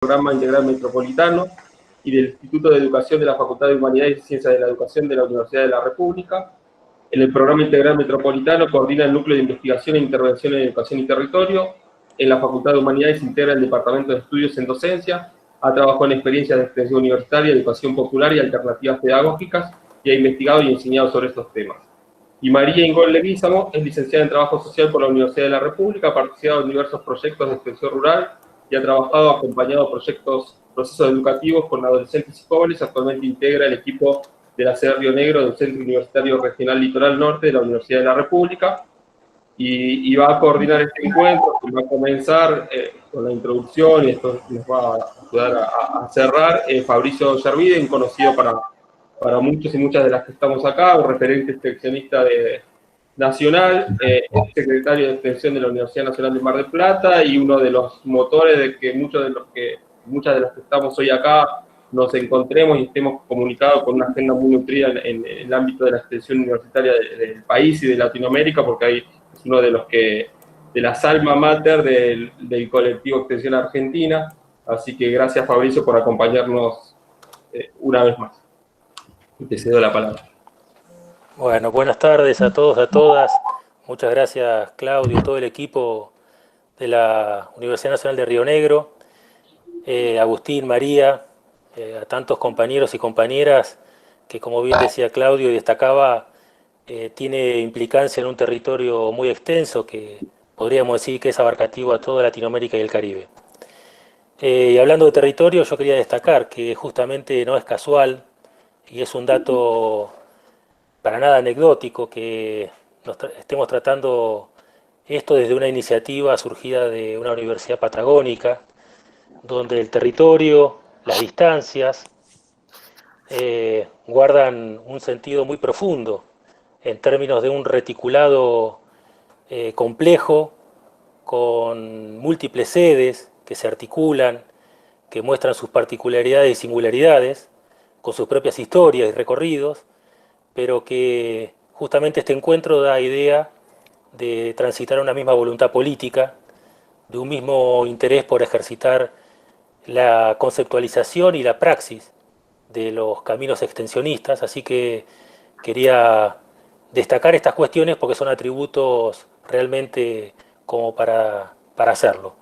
Programa Integral Metropolitano y del Instituto de Educación de la Facultad de Humanidades y Ciencias de la Educación de la Universidad de la República. En el Programa Integral Metropolitano coordina el Núcleo de Investigación e Intervención en Educación y Territorio. En la Facultad de Humanidades integra el Departamento de Estudios en Docencia. Ha trabajado en experiencias de extensión universitaria, educación popular y alternativas pedagógicas y ha investigado y enseñado sobre estos temas. Y María Ingol Leguízamo es licenciada en Trabajo Social por la Universidad de la República, ha participado en diversos proyectos de extensión rural y ha trabajado acompañado procesos educativos con adolescentes y jóvenes. Actualmente integra el equipo de la sede Río Negro del Centro Universitario Regional Litoral Norte de la Universidad de la República y va a coordinar este encuentro, que va a comenzar con la introducción y esto nos va a ayudar a cerrar. Fabricio Yerviden, conocido para muchos y muchas de las que estamos acá, un referente extensionista nacional, secretario de Extensión de la Universidad Nacional de Mar del Plata y uno de los motores de que muchas de los que estamos hoy acá nos encontremos y estemos comunicados con una agenda muy nutrida en el ámbito de la extensión universitaria del país y de Latinoamérica, porque ahí es uno de las alma mater del colectivo Extensión Argentina. Así que gracias, Fabricio, por acompañarnos una vez más. Te cedo la palabra. Bueno, buenas tardes a todos, a todas. Muchas gracias, Claudio, todo el equipo de la Universidad Nacional de Río Negro, Agustín, María, a tantos compañeros y compañeras que, como bien decía Claudio y destacaba, tiene implicancia en un territorio muy extenso que podríamos decir que es abarcativo a toda Latinoamérica y el Caribe. Y hablando de territorio, yo quería destacar que justamente no es casual y es un dato para nada anecdótico que estemos tratando esto desde una iniciativa surgida de una universidad patagónica, donde el territorio, las distancias, guardan un sentido muy profundo en términos de un reticulado complejo, con múltiples sedes que se articulan, que muestran sus particularidades y singularidades, con sus propias historias y recorridos, pero que justamente este encuentro da idea de transitar una misma voluntad política, de un mismo interés por ejercitar la conceptualización y la praxis de los caminos extensionistas, así que quería destacar estas cuestiones porque son atributos realmente como para hacerlo.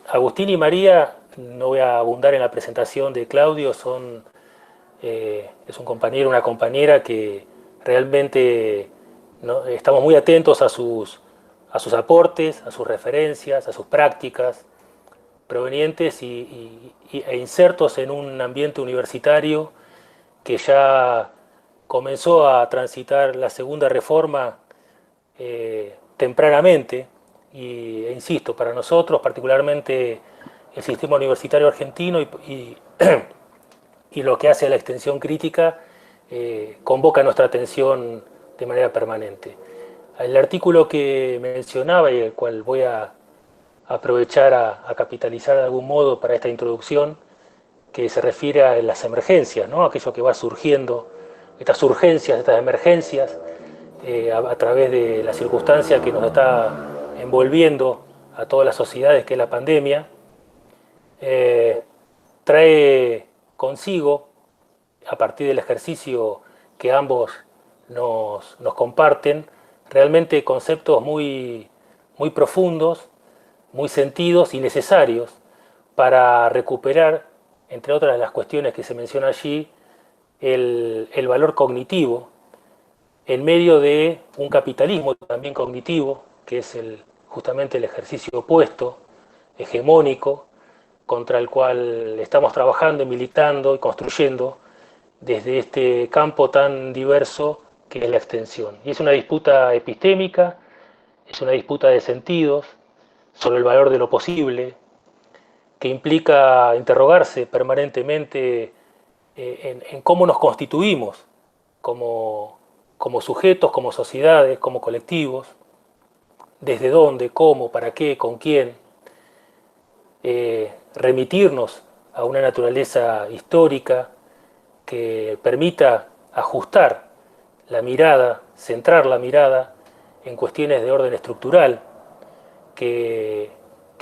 Agustín y María, no voy a abundar en la presentación de Claudio, es un compañero, una compañera que realmente estamos muy atentos a sus aportes, a sus referencias, a sus prácticas provenientes e insertos en un ambiente universitario que ya comenzó a transitar la segunda reforma tempranamente e insisto, para nosotros, particularmente el sistema universitario argentino y lo que hace a la extensión crítica, convoca nuestra atención de manera permanente. El artículo que mencionaba y el cual voy a aprovechar a capitalizar de algún modo para esta introducción, que se refiere a las emergencias, ¿no? Aquello que va surgiendo, estas urgencias, estas emergencias, a través de la circunstancia que nos está envolviendo a todas las sociedades, que es la pandemia, trae consigo, a partir del ejercicio que ambos nos comparten, realmente conceptos muy profundos, muy sentidos y necesarios para recuperar, entre otras las cuestiones que se menciona allí, el valor cognitivo en medio de un capitalismo también cognitivo, que es justamente el ejercicio opuesto, hegemónico, contra el cual estamos trabajando, militando y construyendo desde este campo tan diverso que es la extensión. Y es una disputa epistémica, es una disputa de sentidos sobre el valor de lo posible, que implica interrogarse permanentemente en cómo nos constituimos como sujetos, como sociedades, como colectivos, desde dónde, cómo, para qué, con quién, remitirnos a una naturaleza histórica que permita ajustar la mirada, centrar la mirada en cuestiones de orden estructural que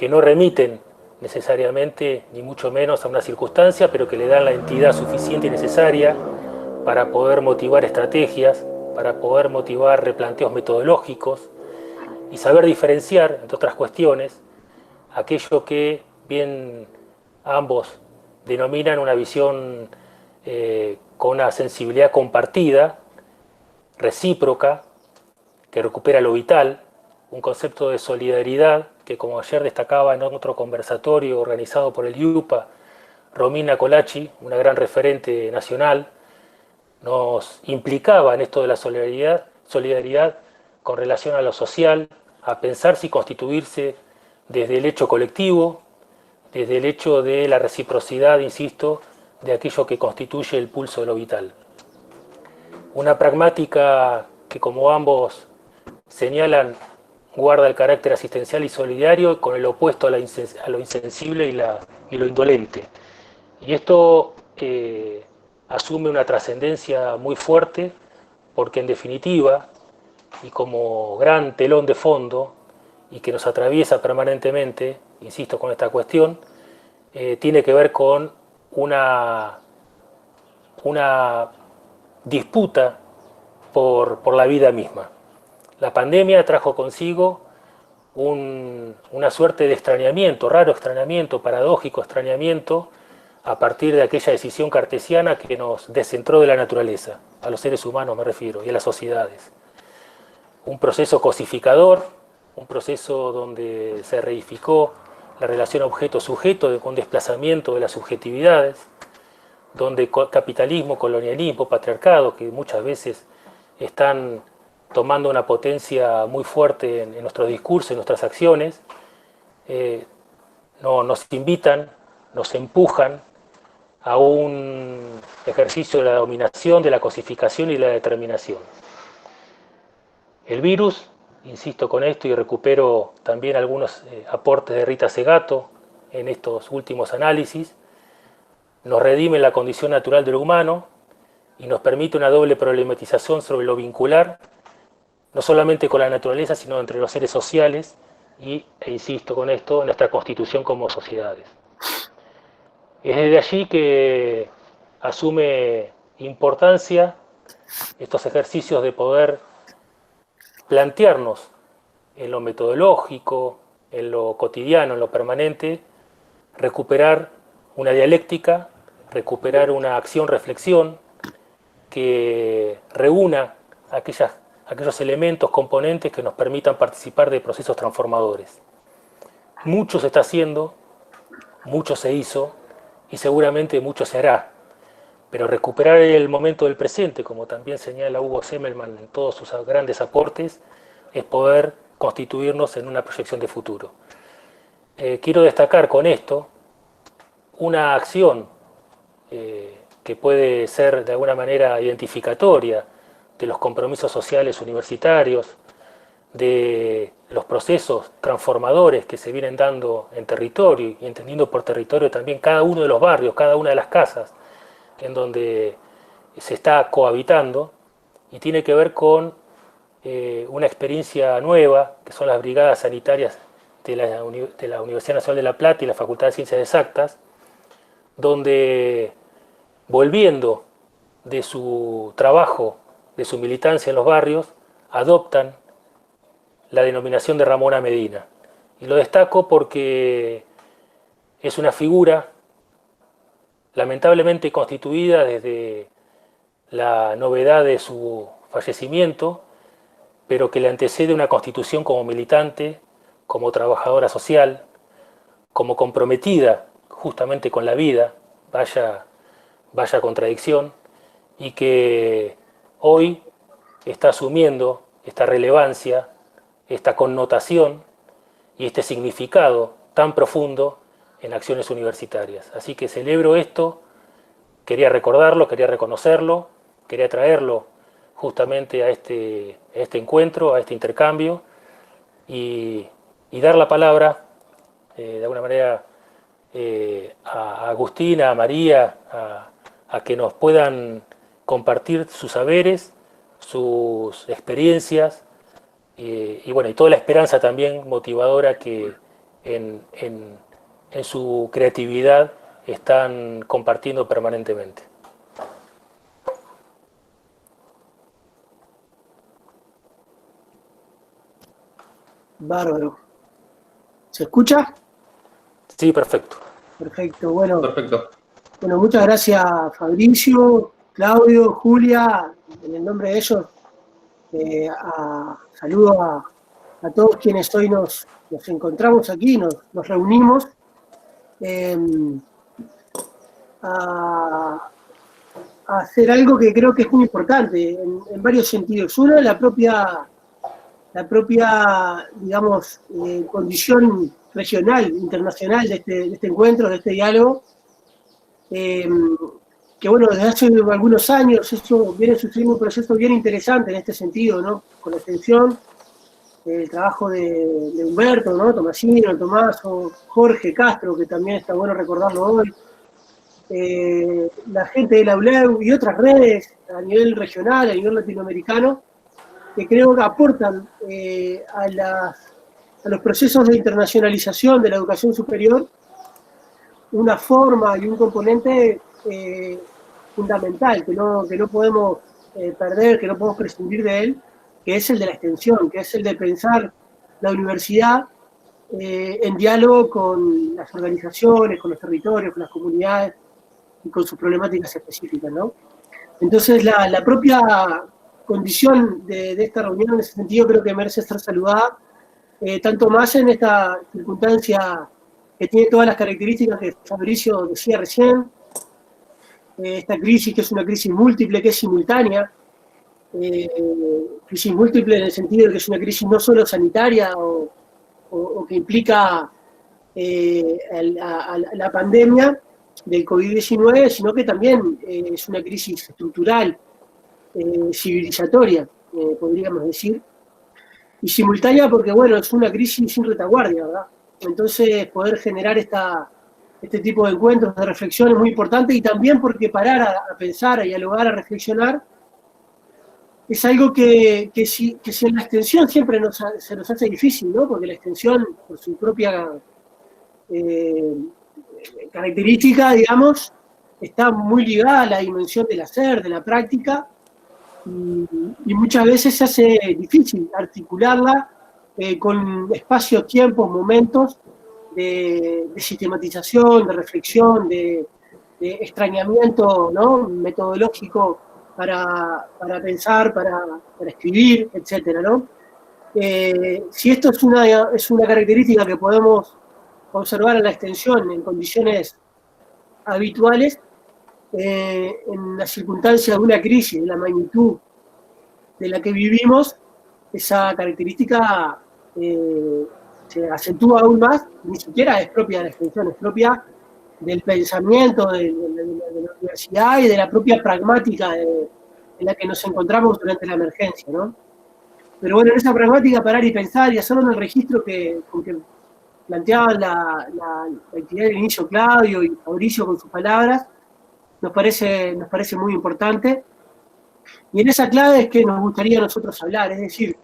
no remiten necesariamente, ni mucho menos a una circunstancia, pero que le dan la entidad suficiente y necesaria para poder motivar estrategias, para poder motivar replanteos metodológicos y saber diferenciar, entre otras cuestiones, aquello que bien ambos denominan una visión con una sensibilidad compartida, recíproca, que recupera lo vital, un concepto de solidaridad que, como ayer destacaba en otro conversatorio organizado por el IUPA, Romina Colachi, una gran referente nacional, nos implicaba en esto de la solidaridad con relación a lo social, a pensarse y constituirse desde el hecho colectivo, desde el hecho de la reciprocidad, insisto, de aquello que constituye el pulso de lo vital. Una pragmática que, como ambos señalan, guarda el carácter asistencial y solidario con el opuesto a lo insensible y lo indolente. Y esto asume una trascendencia muy fuerte porque, en definitiva, y como gran telón de fondo, y que nos atraviesa permanentemente, insisto con esta cuestión, tiene que ver con una disputa por la vida misma. La pandemia trajo consigo una suerte de extrañamiento, raro extrañamiento, paradójico extrañamiento, a partir de aquella decisión cartesiana que nos descentró de la naturaleza, a los seres humanos me refiero, y a las sociedades. Un proceso cosificador, un proceso donde se reificó la relación objeto-sujeto con desplazamiento de las subjetividades, donde capitalismo, colonialismo, patriarcado, que muchas veces están tomando una potencia muy fuerte en nuestros discursos, en nuestras acciones, nos invitan, nos empujan a un ejercicio de la dominación, de la cosificación y de la determinación. El virus, insisto con esto y recupero también algunos aportes de Rita Segato en estos últimos análisis, nos redime la condición natural del humano y nos permite una doble problematización sobre lo vincular, no solamente con la naturaleza, sino entre los seres sociales e insisto con esto, nuestra constitución como sociedades. Es desde allí que asume importancia estos ejercicios de poder plantearnos en lo metodológico, en lo cotidiano, en lo permanente, recuperar una dialéctica, recuperar una acción-reflexión que reúna aquellos elementos, componentes que nos permitan participar de procesos transformadores. Mucho se está haciendo, mucho se hizo y seguramente mucho se hará, pero recuperar el momento del presente, como también señala Hugo Semmelmann en todos sus grandes aportes, es poder constituirnos en una proyección de futuro. Quiero destacar con esto una acción que puede ser de alguna manera identificatoria de los compromisos sociales universitarios, de los procesos transformadores que se vienen dando en territorio y entendiendo por territorio también cada uno de los barrios, cada una de las casas en donde se está cohabitando, y tiene que ver con una experiencia nueva que son las brigadas sanitarias de la Universidad Nacional de La Plata y la Facultad de Ciencias Exactas, donde, volviendo de su trabajo, de su militancia en los barrios, adoptan la denominación de Ramona Medina. Y lo destaco porque es una figura lamentablemente constituida desde la novedad de su fallecimiento, pero que le antecede una constitución como militante, como trabajadora social, como comprometida justamente con la vida, vaya contradicción, y que hoy está asumiendo esta relevancia, esta connotación y este significado tan profundo en acciones universitarias. Así que celebro esto, quería recordarlo, quería reconocerlo, quería traerlo justamente a este encuentro, a este intercambio, y dar la palabra de alguna manera a Agustina, a María, a que nos puedan compartir sus saberes, sus experiencias y toda la esperanza también motivadora que en en su creatividad están compartiendo permanentemente. Bárbaro. ¿Se escucha? Sí, perfecto. Perfecto. Bueno, Perfecto. bueno, muchas gracias Fabricio, Claudio, Julia, en el nombre de ellos, saludo a todos quienes hoy nos encontramos aquí, nos reunimos a hacer algo que creo que es muy importante en varios sentidos. Uno, la propia digamos, condición regional, internacional de este encuentro, de este diálogo, que bueno, desde hace algunos años eso viene sucediendo un proceso bien interesante en este sentido, ¿no? Con la extensión, el trabajo de Humberto, ¿no? Tomasino, Tomaso, Jorge Castro, que también está bueno recordarlo hoy, la gente de la ULEU y otras redes a nivel regional, a nivel latinoamericano, que creo que aportan a los procesos de internacionalización de la educación superior una forma y un componente fundamental que no podemos perder, que no podemos prescindir de él, que es el de la extensión, que es el de pensar la universidad en diálogo con las organizaciones, con los territorios, con las comunidades y con sus problemáticas específicas, ¿no? Entonces la propia condición de esta reunión en ese sentido creo que merece ser saludada, tanto más en esta circunstancia que tiene todas las características que Fabricio decía recién, esta crisis que es una crisis múltiple, que es simultánea, crisis múltiple en el sentido de que es una crisis no solo sanitaria o que implica la pandemia del COVID-19, sino que también es una crisis estructural, civilizatoria, podríamos decir, y simultánea porque, bueno, es una crisis sin retaguardia, ¿verdad? Entonces, poder generar este tipo de encuentros, de reflexión es muy importante, y también porque parar a pensar, a dialogar, a reflexionar, es algo que si en la extensión siempre se nos hace difícil, ¿no? Porque la extensión, por su propia característica, digamos, está muy ligada a la dimensión del hacer, de la práctica, y muchas veces se hace difícil articularla con espacios, tiempos, momentos de sistematización, de reflexión, de extrañamiento, ¿no? Metodológico para pensar, para escribir, etcétera, ¿no? Si esto es una característica que podemos observar en la extensión en condiciones habituales, en la circunstancia de una crisis de la magnitud de la que vivimos, esa característica se acentúa aún más, ni siquiera es propia de la extensión, es propia del pensamiento de la universidad y de la propia pragmática en la que nos encontramos durante la emergencia, ¿no? Pero bueno, en esa pragmática parar y pensar y hacerlo en el registro con que planteaban la actividad del inicio Claudio y Fabricio con sus palabras, nos parece muy importante. Y en esa clave es que nos gustaría a nosotros hablar, es decir,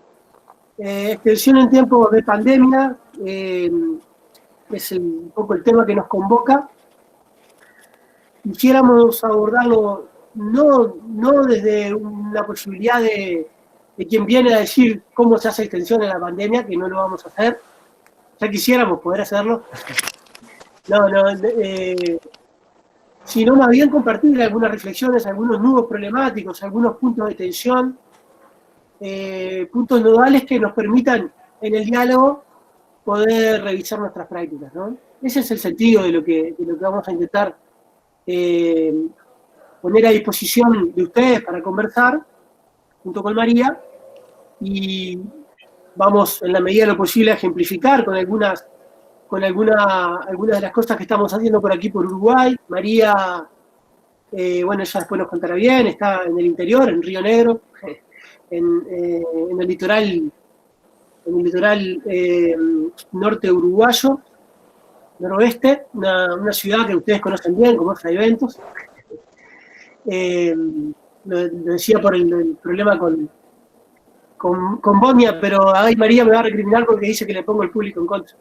extensión en tiempos de pandemia, es un poco el tema que nos convoca. Quisiéramos abordarlo no desde una posibilidad de quien viene a decir cómo se hace extensión en la pandemia, que no lo vamos a hacer, ya quisiéramos poder hacerlo, sino más bien compartir algunas reflexiones, algunos nudos problemáticos, algunos puntos de tensión, puntos nodales que nos permitan en el diálogo poder revisar nuestras prácticas, ¿no? Ese es el sentido de lo que vamos a intentar poner a disposición de ustedes para conversar junto con María, y vamos en la medida de lo posible a ejemplificar con algunas de las cosas que estamos haciendo por aquí por Uruguay. María, bueno, ella después nos contará bien, está en el interior, en Río Negro, en el litoral norte uruguayo, noroeste, una ciudad que ustedes conocen bien, como es Fray Ventos. Lo decía por el problema con Bonia, pero ahí María me va a recriminar porque dice que le pongo el público en contra.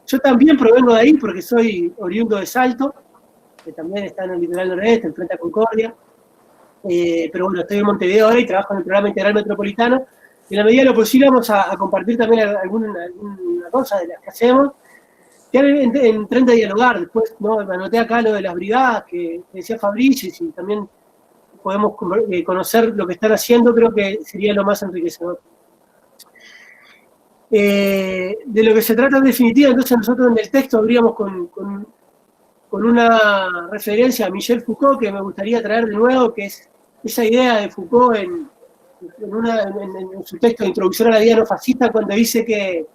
Yo también provengo de ahí porque soy oriundo de Salto, que también está en el litoral noroeste, en frente a Concordia. Pero bueno, estoy en Montevideo ahora y trabajo en el programa integral metropolitano. En la medida de lo posible vamos a compartir también alguna cosa de las que hacemos. Que en Tren de Dialogar, después, ¿no? Me anoté acá lo de las brigadas que decía Fabricio, y si también podemos conocer lo que están haciendo, creo que sería lo más enriquecedor. De lo que se trata en definitiva, entonces nosotros en el texto abríamos con una referencia a Michel Foucault que me gustaría traer de nuevo, que es esa idea de Foucault en su texto de Introducción a la vida no fascista, cuando dice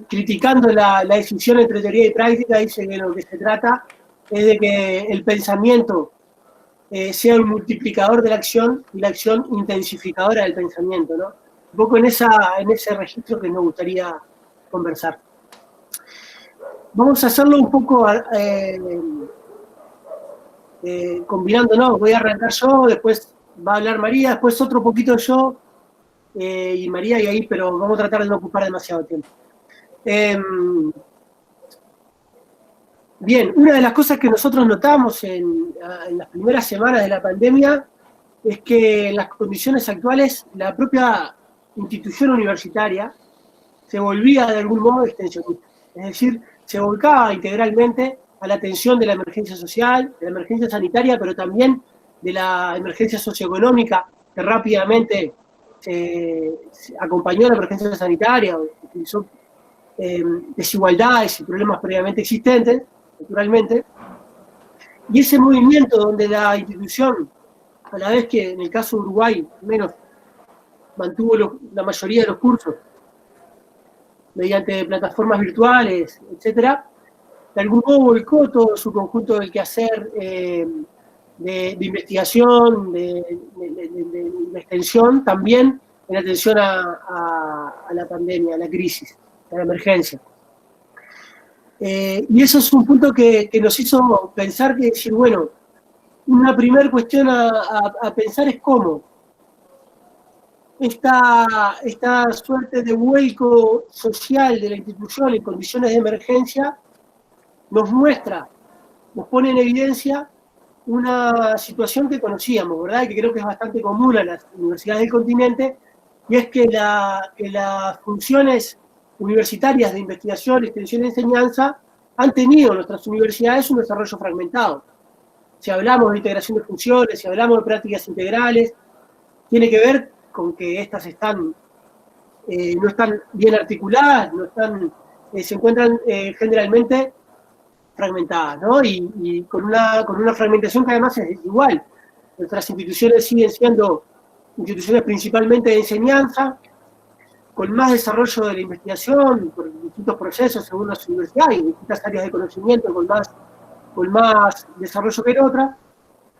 criticando la distinción entre teoría y práctica, dice que lo que se trata es de que el pensamiento sea un multiplicador de la acción y la acción intensificadora del pensamiento, ¿no? Un poco en ese registro que nos gustaría conversar. Vamos a hacerlo un poco combinando, ¿no? Voy a arrancar yo, después va a hablar María, después otro poquito yo y María y ahí, pero vamos a tratar de no ocupar demasiado tiempo. Bien, una de las cosas que nosotros notamos en las primeras semanas de la pandemia es que en las condiciones actuales la propia institución universitaria se volvía de algún modo extensionista, es decir, se volcaba integralmente a la atención de la emergencia social, de la emergencia sanitaria, pero también de la emergencia socioeconómica, que rápidamente se acompañó a la emergencia sanitaria, utilizó desigualdades y problemas previamente existentes, naturalmente, y ese movimiento donde la institución, a la vez que en el caso de Uruguay, al menos, mantuvo la mayoría de los cursos mediante plataformas virtuales, etcétera, de algún modo volcó todo su conjunto del quehacer de investigación, de extensión, también en atención a la pandemia, a la crisis, a la emergencia. Y eso es un punto que nos hizo pensar que decir, bueno, una primera cuestión a pensar es cómo esta suerte de vuelco social de la institución en condiciones de emergencia nos pone en evidencia una situación que conocíamos, ¿verdad? Y que creo que es bastante común a las universidades del continente, y es que las funciones universitarias de investigación, extensión y enseñanza han tenido en nuestras universidades un desarrollo fragmentado. Si hablamos de integración de funciones, si hablamos de prácticas integrales, tiene que ver con que estas no están bien articuladas, se encuentran generalmente fragmentadas, ¿no? Y con una fragmentación que además es desigual. Nuestras instituciones siguen siendo instituciones principalmente de enseñanza, con más desarrollo de la investigación, por distintos procesos según las universidades, distintas áreas de conocimiento con más desarrollo que en otras,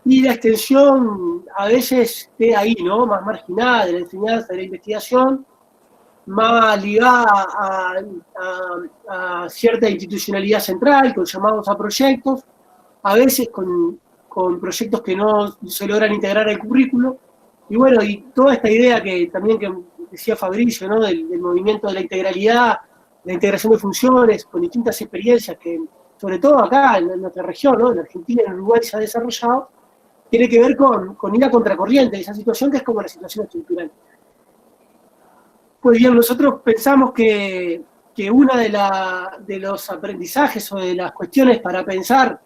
y la extensión a veces esté ahí, ¿no? Más marginada de la enseñanza, de la investigación, más ligada a cierta institucionalidad central, con llamados a proyectos, a veces con proyectos que no se logran integrar al currículo, y bueno, y toda esta idea que decía Fabricio, ¿no? Del movimiento de la integralidad, la integración de funciones, con distintas experiencias que, sobre todo acá en nuestra región, ¿no? En Argentina y en Uruguay se ha desarrollado, tiene que ver con ir a contracorriente de esa situación que es como la situación estructural. Pues bien, nosotros pensamos que uno de los aprendizajes o de las cuestiones para pensar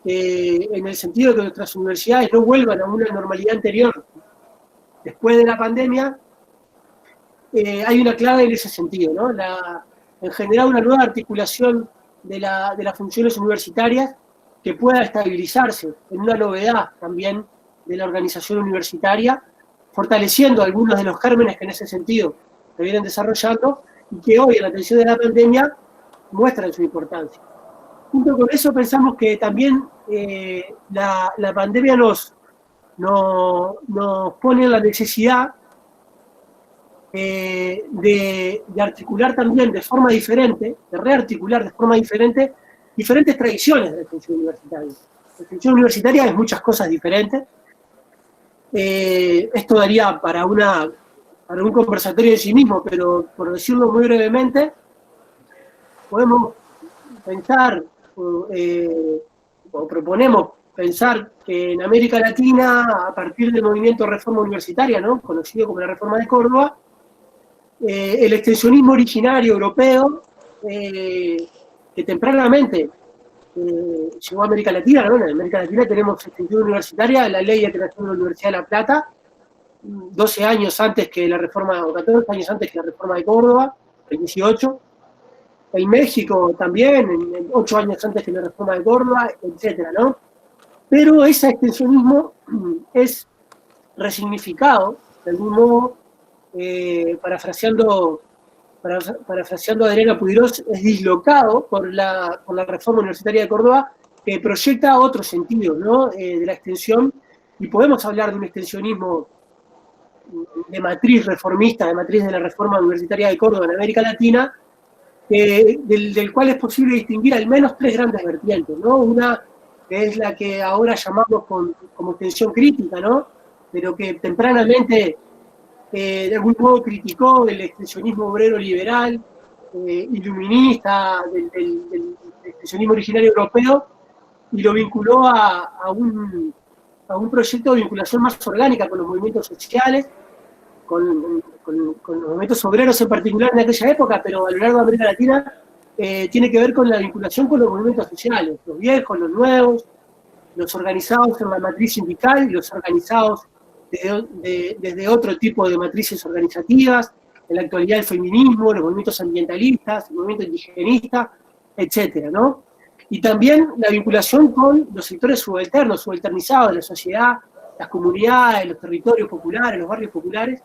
en el sentido de que nuestras universidades no vuelvan a una normalidad anterior después de la pandemia, hay una clave en ese sentido, ¿no? En generar una nueva articulación de las funciones universitarias que pueda estabilizarse en una novedad también de la organización universitaria, fortaleciendo algunos de los gérmenes que en ese sentido se vienen desarrollando y que hoy, en la atención de la pandemia, muestran su importancia. Junto con eso pensamos que también la pandemia nos pone en la necesidad de articular también de forma diferente, de rearticular de forma diferente diferentes tradiciones de la extensión universitaria. La extensión universitaria es muchas cosas diferentes. Esto daría para una para un conversatorio en sí mismo, pero por decirlo muy brevemente, podemos pensar o proponemos pensar que en América Latina, a partir del movimiento Reforma Universitaria, ¿no?, conocido como la Reforma de Córdoba, el extensionismo originario europeo, que tempranamente llegó a América Latina, ¿no? En América Latina tenemos extensión universitaria, la ley de creación de la Universidad de La Plata, 12 años antes que la reforma, o 14 años antes que la Reforma de Córdoba, el 18. En México también, 8 años antes que la Reforma de Córdoba, etcétera, ¿no? Pero ese extensionismo es resignificado, de algún modo, parafraseando a Adriana Puigros, es dislocado por la Reforma Universitaria de Córdoba, que proyecta otros sentidos, ¿no?, de la extensión, y podemos hablar de un extensionismo de matriz reformista, de matriz de la Reforma Universitaria de Córdoba en América Latina, del cual es posible distinguir al menos 3 grandes vertientes, ¿no? Una que es la que ahora llamamos como extensión crítica, ¿no?, pero que tempranamente de algún modo criticó el extensionismo obrero liberal, iluminista, del extensionismo originario europeo, y lo vinculó a un proyecto de vinculación más orgánica con los movimientos sociales, con los movimientos obreros en particular en aquella época, pero a lo largo de América Latina tiene que ver con la vinculación con los movimientos sociales, los viejos, los nuevos, los organizados en la matriz sindical y los organizados desde otro tipo de matrices organizativas, en la actualidad el feminismo, los movimientos ambientalistas, el movimiento indigenista, etcétera, ¿no? Y también la vinculación con los sectores subalternizados de la sociedad, las comunidades, los territorios populares, los barrios populares,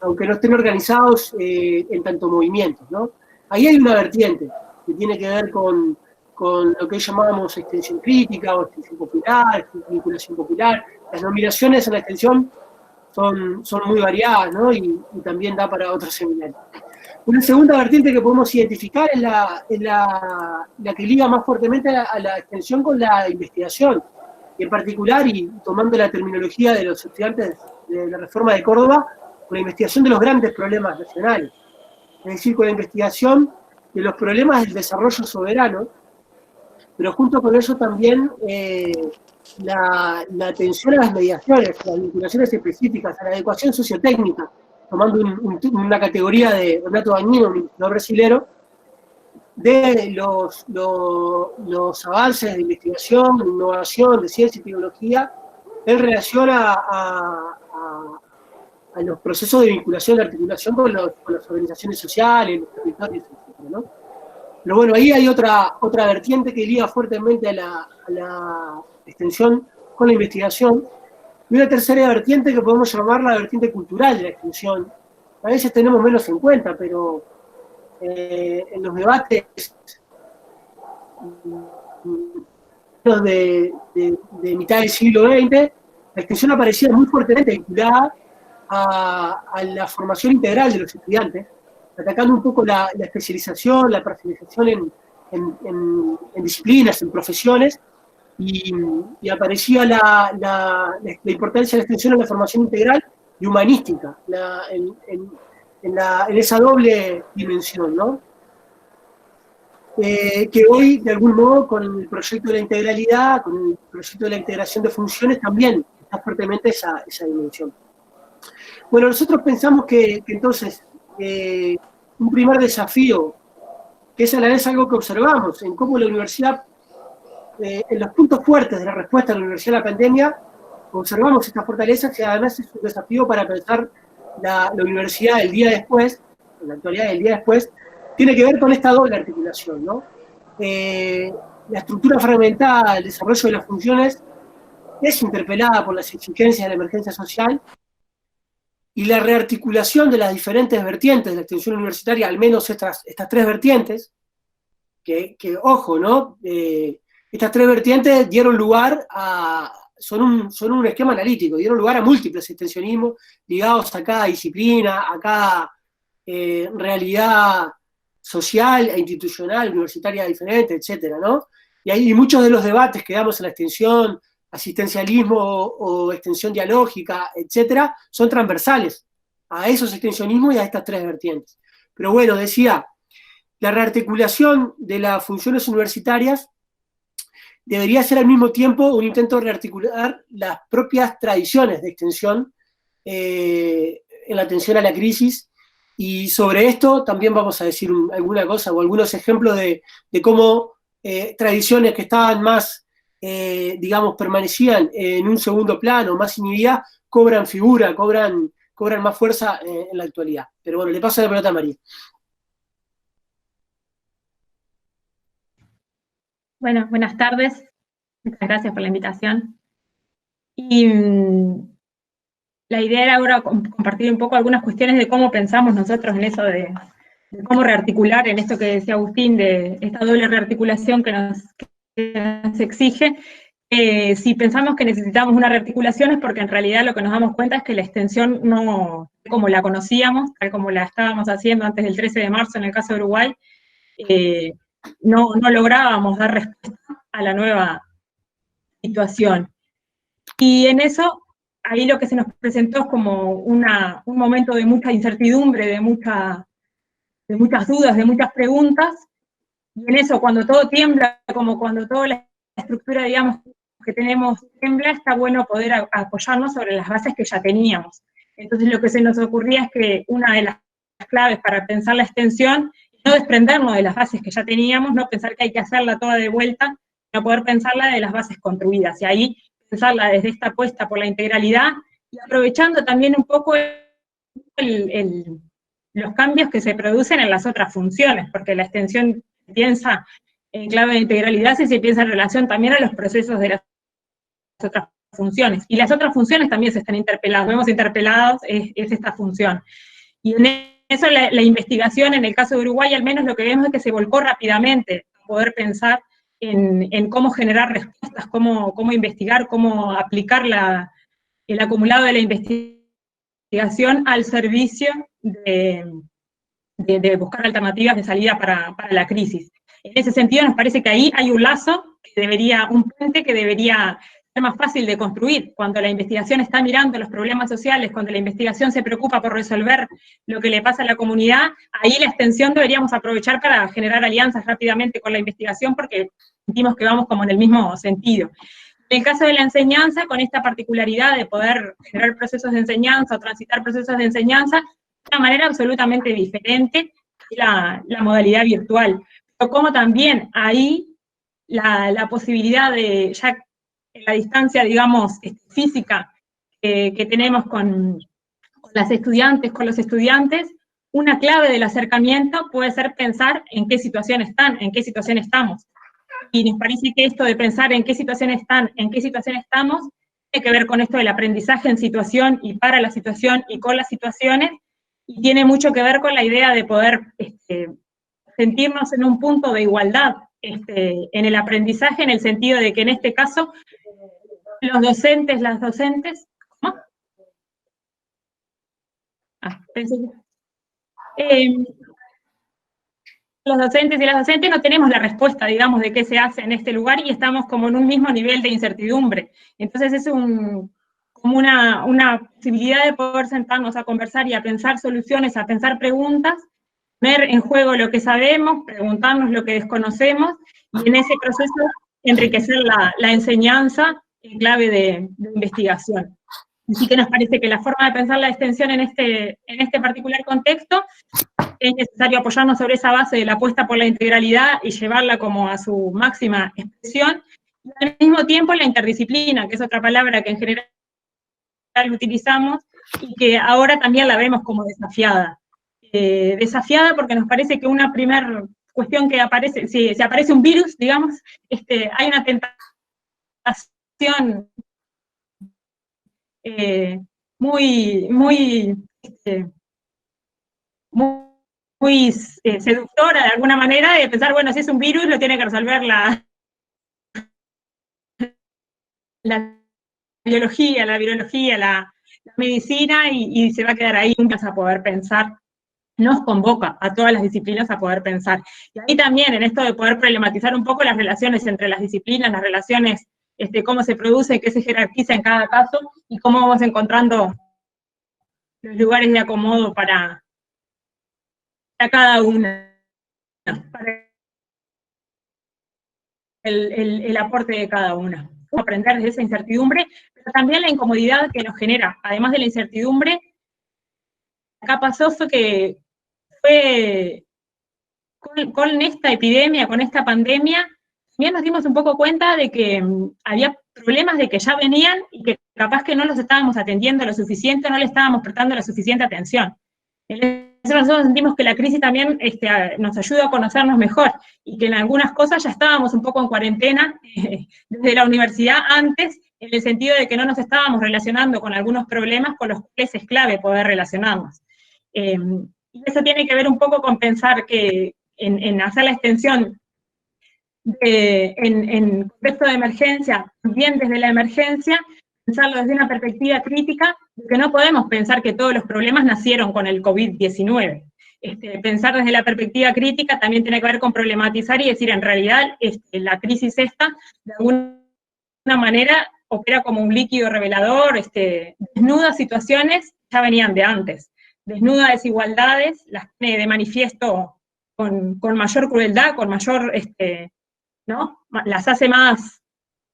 aunque no estén organizados en tanto movimientos, ¿no? Ahí hay una vertiente que tiene que ver con lo que hoy llamamos extensión crítica o extensión popular, vinculación popular. Las nominaciones a la extensión son muy variadas, ¿no?, y también da para otros seminarios. Una segunda vertiente que podemos identificar es la que liga más fuertemente a la extensión con la investigación, y en particular, y tomando la terminología de los estudiantes de la Reforma de Córdoba, con la investigación de los grandes problemas nacionales, es decir, con la investigación de los problemas del desarrollo soberano, pero junto con eso también la atención a las mediaciones, a las vinculaciones específicas, a la adecuación sociotécnica, tomando una categoría de Renato Dagnino, un investigador brasilero, de los avances de investigación, de innovación, de ciencia y tecnología, en relación a los procesos de vinculación, de articulación con las organizaciones sociales, los territorios, etc., ¿no? Pero bueno, ahí hay otra vertiente que liga fuertemente a la extensión con la investigación, y una tercera vertiente que podemos llamar la vertiente cultural de la extensión. A veces tenemos menos en cuenta, pero en los debates de mitad del siglo XX, la extensión aparecía muy fuertemente vinculada a la formación integral de los estudiantes, atacando un poco la especialización, la profesionalización en disciplinas, en profesiones, y aparecía la importancia de la extensión en la formación integral y humanística, en esa doble dimensión, ¿no? Que hoy, de algún modo, con el proyecto de la integralidad, con el proyecto de la integración de funciones, también está fuertemente esa dimensión. Bueno, nosotros pensamos que entonces, un primer desafío, que es a la vez algo que observamos, en cómo la universidad, en los puntos fuertes de la respuesta de la universidad a la pandemia, observamos estas fortalezas, que además es un desafío para pensar la universidad del día después, en la actualidad del día después, tiene que ver con esta doble articulación, ¿no? La estructura fragmentada del desarrollo de las funciones es interpelada por las exigencias de la emergencia social, y la rearticulación de las diferentes vertientes de la extensión universitaria, al menos estas 3 vertientes, que ojo, ¿no? Estas 3 vertientes dieron lugar son un esquema analítico, dieron lugar a múltiples extensionismos ligados a cada disciplina, a cada realidad social e institucional, universitaria diferente, etcétera, ¿no? Y muchos de los debates que damos en la extensión, asistencialismo o extensión dialógica, etcétera, son transversales a esos extensionismos y a estas tres vertientes. Pero bueno, decía, la rearticulación de las funciones universitarias debería ser al mismo tiempo un intento de rearticular las propias tradiciones de extensión en la atención a la crisis, y sobre esto también vamos a decir alguna cosa o algunos ejemplos de cómo tradiciones que estaban más, digamos, permanecían en un segundo plano, más inhibidas, cobran figura, cobran más fuerza en la actualidad. Pero bueno, le paso la pelota a María. Bueno, buenas tardes. Muchas gracias por la invitación. Y la idea era ahora compartir un poco algunas cuestiones de cómo pensamos nosotros en eso de cómo rearticular, en esto que decía Agustín, de esta doble rearticulación que nos exige. Si pensamos que necesitamos una rearticulación es porque en realidad lo que nos damos cuenta es que la extensión no, como la conocíamos, tal como la estábamos haciendo antes del 13 de marzo en el caso de Uruguay, no lográbamos dar respuesta a la nueva situación. Y en eso, ahí lo que se nos presentó es como un momento de mucha incertidumbre, de muchas dudas, de muchas preguntas, y en eso, cuando todo tiembla, como cuando toda la estructura, digamos, que tenemos tiembla, está bueno poder apoyarnos sobre las bases que ya teníamos. Entonces lo que se nos ocurría es que una de las claves para pensar la extensión, no desprendernos de las bases que ya teníamos, no pensar que hay que hacerla toda de vuelta, sino poder pensarla de las bases construidas, y ahí pensarla desde esta apuesta por la integralidad, y aprovechando también un poco los cambios que se producen en las otras funciones, porque la extensión piensa en clave de integralidad si se piensa en relación también a los procesos de las otras funciones, y las otras funciones también se están interpeladas, vemos interpelados es esta función. Y en eso la investigación, en el caso de Uruguay al menos, lo que vemos es que se volcó rápidamente a poder pensar en cómo generar respuestas, cómo investigar, cómo aplicar el acumulado de la investigación al servicio de buscar alternativas de salida para la crisis. En ese sentido nos parece que ahí hay un lazo, un puente que debería ser más fácil de construir. Cuando la investigación está mirando los problemas sociales, cuando la investigación se preocupa por resolver lo que le pasa a la comunidad, ahí la extensión deberíamos aprovechar para generar alianzas rápidamente con la investigación, porque sentimos que vamos como en el mismo sentido. En el caso de la enseñanza, con esta particularidad de poder generar procesos de enseñanza o transitar procesos de enseñanza, de una manera absolutamente diferente de la modalidad virtual. Pero como también ahí la posibilidad de, ya en la distancia, digamos, física que tenemos con las estudiantes, con los estudiantes, una clave del acercamiento puede ser pensar en qué situación están, en qué situación estamos. Y nos parece que esto de pensar en qué situación están, en qué situación estamos, tiene que ver con esto del aprendizaje en situación y para la situación y con las situaciones, y tiene mucho que ver con la idea de poder sentirnos en un punto de igualdad en el aprendizaje, en el sentido de que en este caso los docentes, las docentes, ¿cómo? Los docentes y las docentes no tenemos la respuesta, digamos, de qué se hace en este lugar, y estamos como en un mismo nivel de incertidumbre. Entonces es como una posibilidad de poder sentarnos a conversar y a pensar soluciones, a pensar preguntas, poner en juego lo que sabemos, preguntarnos lo que desconocemos, y en ese proceso enriquecer la enseñanza en clave de investigación. Así que nos parece que la forma de pensar la extensión en este particular contexto es necesario apoyarnos sobre esa base de la apuesta por la integralidad y llevarla como a su máxima expresión, y al mismo tiempo la interdisciplina, que es otra palabra que en general utilizamos y que ahora también la vemos como desafiada. Desafiada porque nos parece que una primera cuestión que aparece, si aparece un virus, digamos, hay una tentación muy seductora de alguna manera, de pensar, bueno, si es un virus lo tiene que resolver la biología, la virología, la medicina, y se va a quedar ahí, nunca a poder pensar. Nos convoca a todas las disciplinas a poder pensar. Y ahí también, en esto de poder problematizar un poco las relaciones entre las disciplinas, las relaciones cómo se produce, qué se jerarquiza en cada caso, y cómo vamos encontrando los lugares de acomodo para cada una, para el aporte de cada una. Aprender desde esa incertidumbre, pero también la incomodidad que nos genera, además de la incertidumbre. Acá pasó fue con esta epidemia, con esta pandemia, también nos dimos un poco cuenta de que había problemas de que ya venían y que capaz que no los estábamos atendiendo lo suficiente, no le estábamos prestando la suficiente atención. Nosotros sentimos que la crisis también nos ayuda a conocernos mejor y que en algunas cosas ya estábamos un poco en cuarentena desde la universidad antes, en el sentido de que no nos estábamos relacionando con algunos problemas con los cuales es clave poder relacionarnos. Y eso tiene que ver un poco con pensar que en hacer la extensión en contexto de emergencia, bien desde la emergencia, pensarlo desde una perspectiva crítica, de que no podemos pensar que todos los problemas nacieron con el COVID-19. Pensar desde la perspectiva crítica también tiene que ver con problematizar y decir, en realidad, la crisis esta, de alguna manera, opera como un líquido revelador, desnuda situaciones que ya venían de antes, desnuda desigualdades, las pone de manifiesto con mayor crueldad, con mayor, ¿no? Las hace más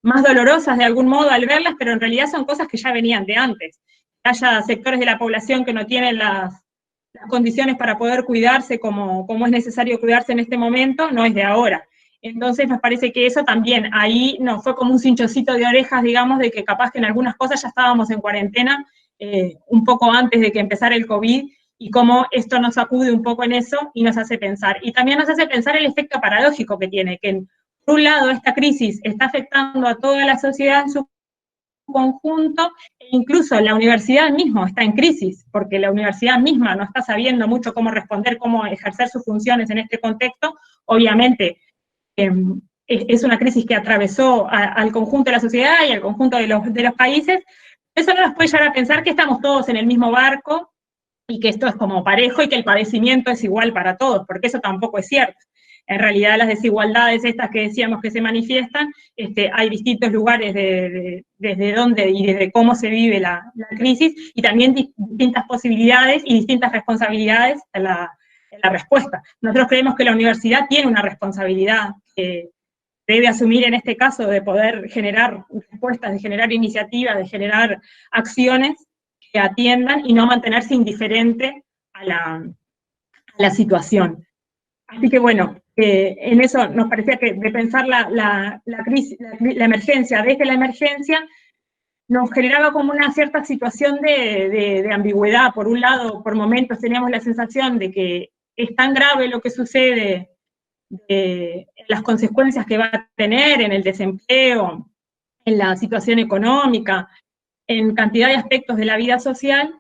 dolorosas de algún modo al verlas, pero en realidad son cosas que ya venían de antes. Que haya sectores de la población que no tienen las condiciones para poder cuidarse como es necesario cuidarse en este momento, no es de ahora. Entonces nos parece que eso también, ahí nos fue como un cinchocito de orejas, digamos, de que capaz que en algunas cosas ya estábamos en cuarentena, un poco antes de que empezara el COVID, y cómo esto nos sacude un poco en eso y nos hace pensar. Y también nos hace pensar el efecto paradójico que tiene, que por un lado esta crisis está afectando a toda la sociedad en su conjunto, e incluso la universidad misma está en crisis, porque la universidad misma no está sabiendo mucho cómo responder, cómo ejercer sus funciones en este contexto. Obviamente, es una crisis que atravesó al conjunto de la sociedad y al conjunto de los países. Eso no nos puede llevar a pensar que estamos todos en el mismo barco y que esto es como parejo y que el padecimiento es igual para todos, porque eso tampoco es cierto. En realidad las desigualdades estas que decíamos que se manifiestan, hay distintos lugares desde dónde y desde cómo se vive la crisis, y también distintas posibilidades y distintas responsabilidades en la respuesta. Nosotros creemos que la universidad tiene una responsabilidad que debe asumir en este caso de poder generar respuestas, de generar iniciativas, de generar acciones que atiendan y no mantenerse indiferente a la situación. Así que bueno, en eso nos parecía que de pensar la crisis, la emergencia desde la emergencia, nos generaba como una cierta situación de ambigüedad. Por un lado, por momentos teníamos la sensación de que es tan grave lo que sucede, las consecuencias que va a tener en el desempleo, en la situación económica, en cantidad de aspectos de la vida social,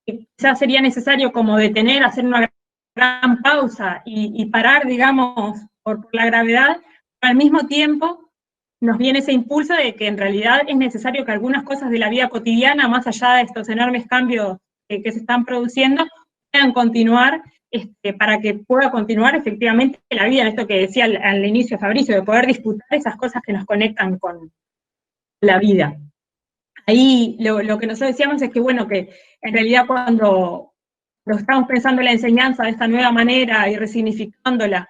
que ya sería necesario como detener, hacer una gran pausa y parar, digamos, por la gravedad, pero al mismo tiempo nos viene ese impulso de que en realidad es necesario que algunas cosas de la vida cotidiana, más allá de estos enormes cambios que se están produciendo, puedan continuar, para que pueda continuar efectivamente la vida, en esto que decía al inicio Fabricio, de poder disputar esas cosas que nos conectan con la vida. Ahí lo que nosotros decíamos es que, bueno, que en realidad cuando estamos pensando en la enseñanza de esta nueva manera y resignificándola,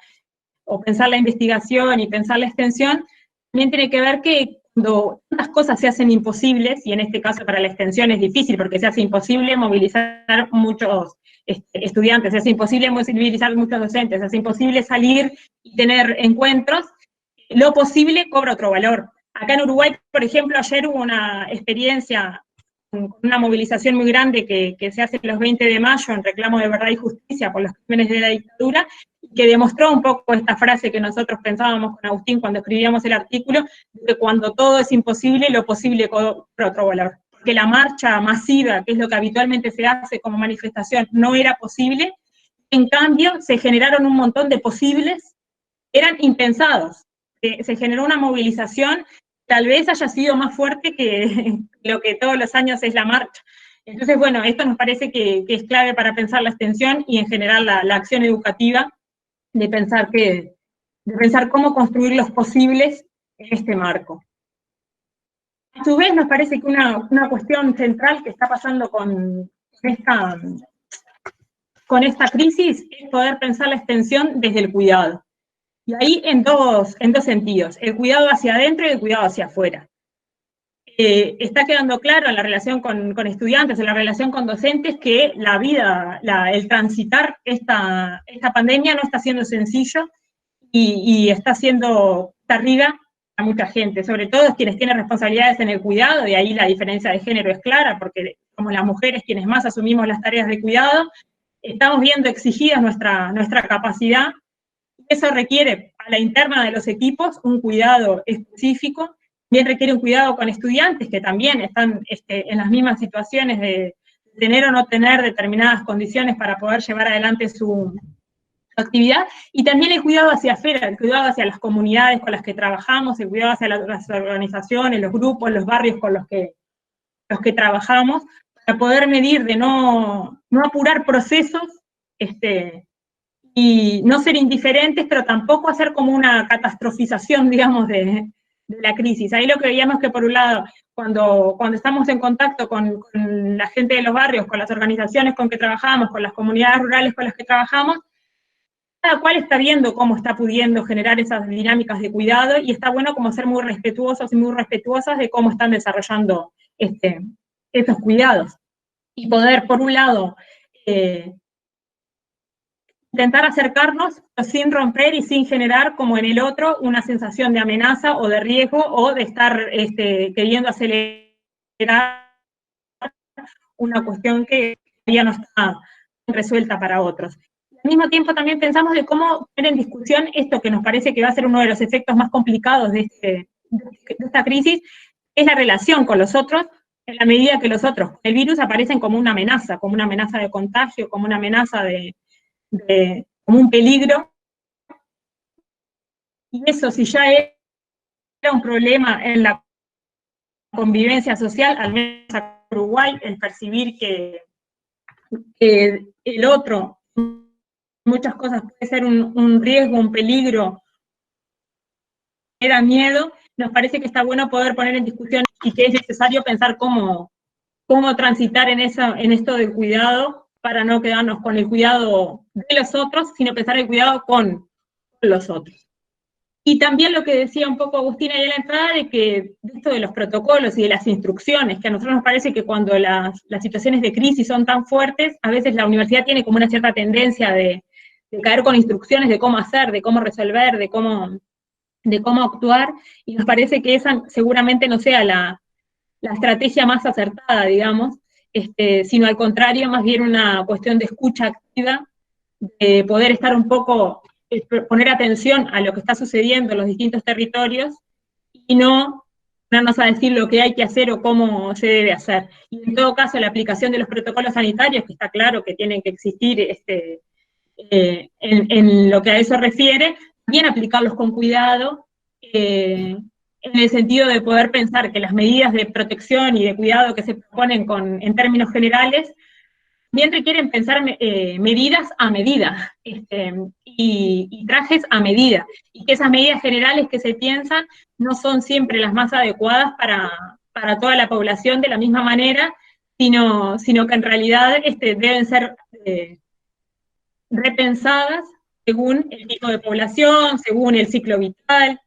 o pensar la investigación y pensar la extensión, también tiene que ver que cuando tantas cosas se hacen imposibles, y en este caso para la extensión es difícil porque se hace imposible movilizar muchos estudiantes, se hace imposible movilizar muchos docentes, se hace imposible salir y tener encuentros, lo posible cobra otro valor. Acá en Uruguay, por ejemplo, ayer hubo una experiencia, una movilización muy grande que se hace los 20 de mayo en reclamo de verdad y justicia por los crímenes de la dictadura, que demostró un poco esta frase que nosotros pensábamos con Agustín cuando escribíamos el artículo, de que cuando todo es imposible, lo posible cobra otro valor. Que la marcha masiva, que es lo que habitualmente se hace como manifestación, no era posible, en cambio se generaron un montón de posibles, eran impensados. Se generó una movilización, tal vez haya sido más fuerte que lo que todos los años es la marcha. Entonces, bueno, esto nos parece que es clave para pensar la extensión y en general la acción educativa, de pensar cómo construir los posibles en este marco. A su vez, nos parece que una cuestión central que está pasando con esta crisis es poder pensar la extensión desde el cuidado. Y ahí en dos sentidos, el cuidado hacia adentro y el cuidado hacia afuera. Está quedando claro en la relación con estudiantes, en la relación con docentes, que la vida, el transitar esta pandemia no está siendo sencillo y está siendo terrible a mucha gente, sobre todo quienes tienen responsabilidades en el cuidado, y ahí la diferencia de género es clara, porque como las mujeres quienes más asumimos las tareas de cuidado, estamos viendo exigida nuestra capacidad. Eso requiere a la interna de los equipos un cuidado específico, también requiere un cuidado con estudiantes que también están en las mismas situaciones de tener o no tener determinadas condiciones para poder llevar adelante su actividad, y también el cuidado hacia afuera, el cuidado hacia las comunidades con las que trabajamos, el cuidado hacia las organizaciones, los grupos, los barrios con los que trabajamos, para poder medir de no apurar procesos, y no ser indiferentes, pero tampoco hacer como una catastrofización, digamos, de la crisis. Ahí lo que veíamos que, por un lado, cuando estamos en contacto con la gente de los barrios, con las organizaciones con que trabajamos, con las comunidades rurales con las que trabajamos, cada cual está viendo cómo está pudiendo generar esas dinámicas de cuidado, y está bueno como ser muy respetuosos y muy respetuosas de cómo están desarrollando esos cuidados. Y poder, por un lado, intentar acercarnos, pero sin romper y sin generar, como en el otro, una sensación de amenaza o de riesgo, o de estar queriendo acelerar una cuestión que ya no está resuelta para otros. Al mismo tiempo también pensamos de cómo poner en discusión esto que nos parece que va a ser uno de los efectos más complicados de esta crisis, es la relación con los otros, en la medida que los otros, el virus, aparecen como una amenaza de contagio, como una amenaza como un peligro. Y eso, si ya era un problema en la convivencia social, al menos acá en Uruguay, el percibir que el otro, muchas cosas puede ser un riesgo, un peligro, era miedo, nos parece que está bueno poder poner en discusión y que es necesario pensar cómo transitar en esto del cuidado, para no quedarnos con el cuidado de los otros, sino pensar el cuidado con los otros. Y también lo que decía un poco Agustina ahí en la entrada, de esto de los protocolos y de las instrucciones, que a nosotros nos parece que cuando las situaciones de crisis son tan fuertes, a veces la universidad tiene como una cierta tendencia de caer con instrucciones de cómo hacer, de cómo resolver, de cómo actuar, y nos parece que esa seguramente no sea la estrategia más acertada, digamos, sino al contrario, más bien una cuestión de escucha activa, de poder estar un poco, poner atención a lo que está sucediendo en los distintos territorios, y no ponernos a decir lo que hay que hacer o cómo se debe hacer. Y en todo caso, la aplicación de los protocolos sanitarios, que está claro que tienen que existir en lo que a eso refiere, también aplicarlos con cuidado, en el sentido de poder pensar que las medidas de protección y de cuidado que se proponen en términos generales, bien requieren pensar medidas a medida, y trajes a medida, y que esas medidas generales que se piensan no son siempre las más adecuadas para toda la población de la misma manera, sino que en realidad deben ser repensadas según el tipo de población, según el ciclo vital,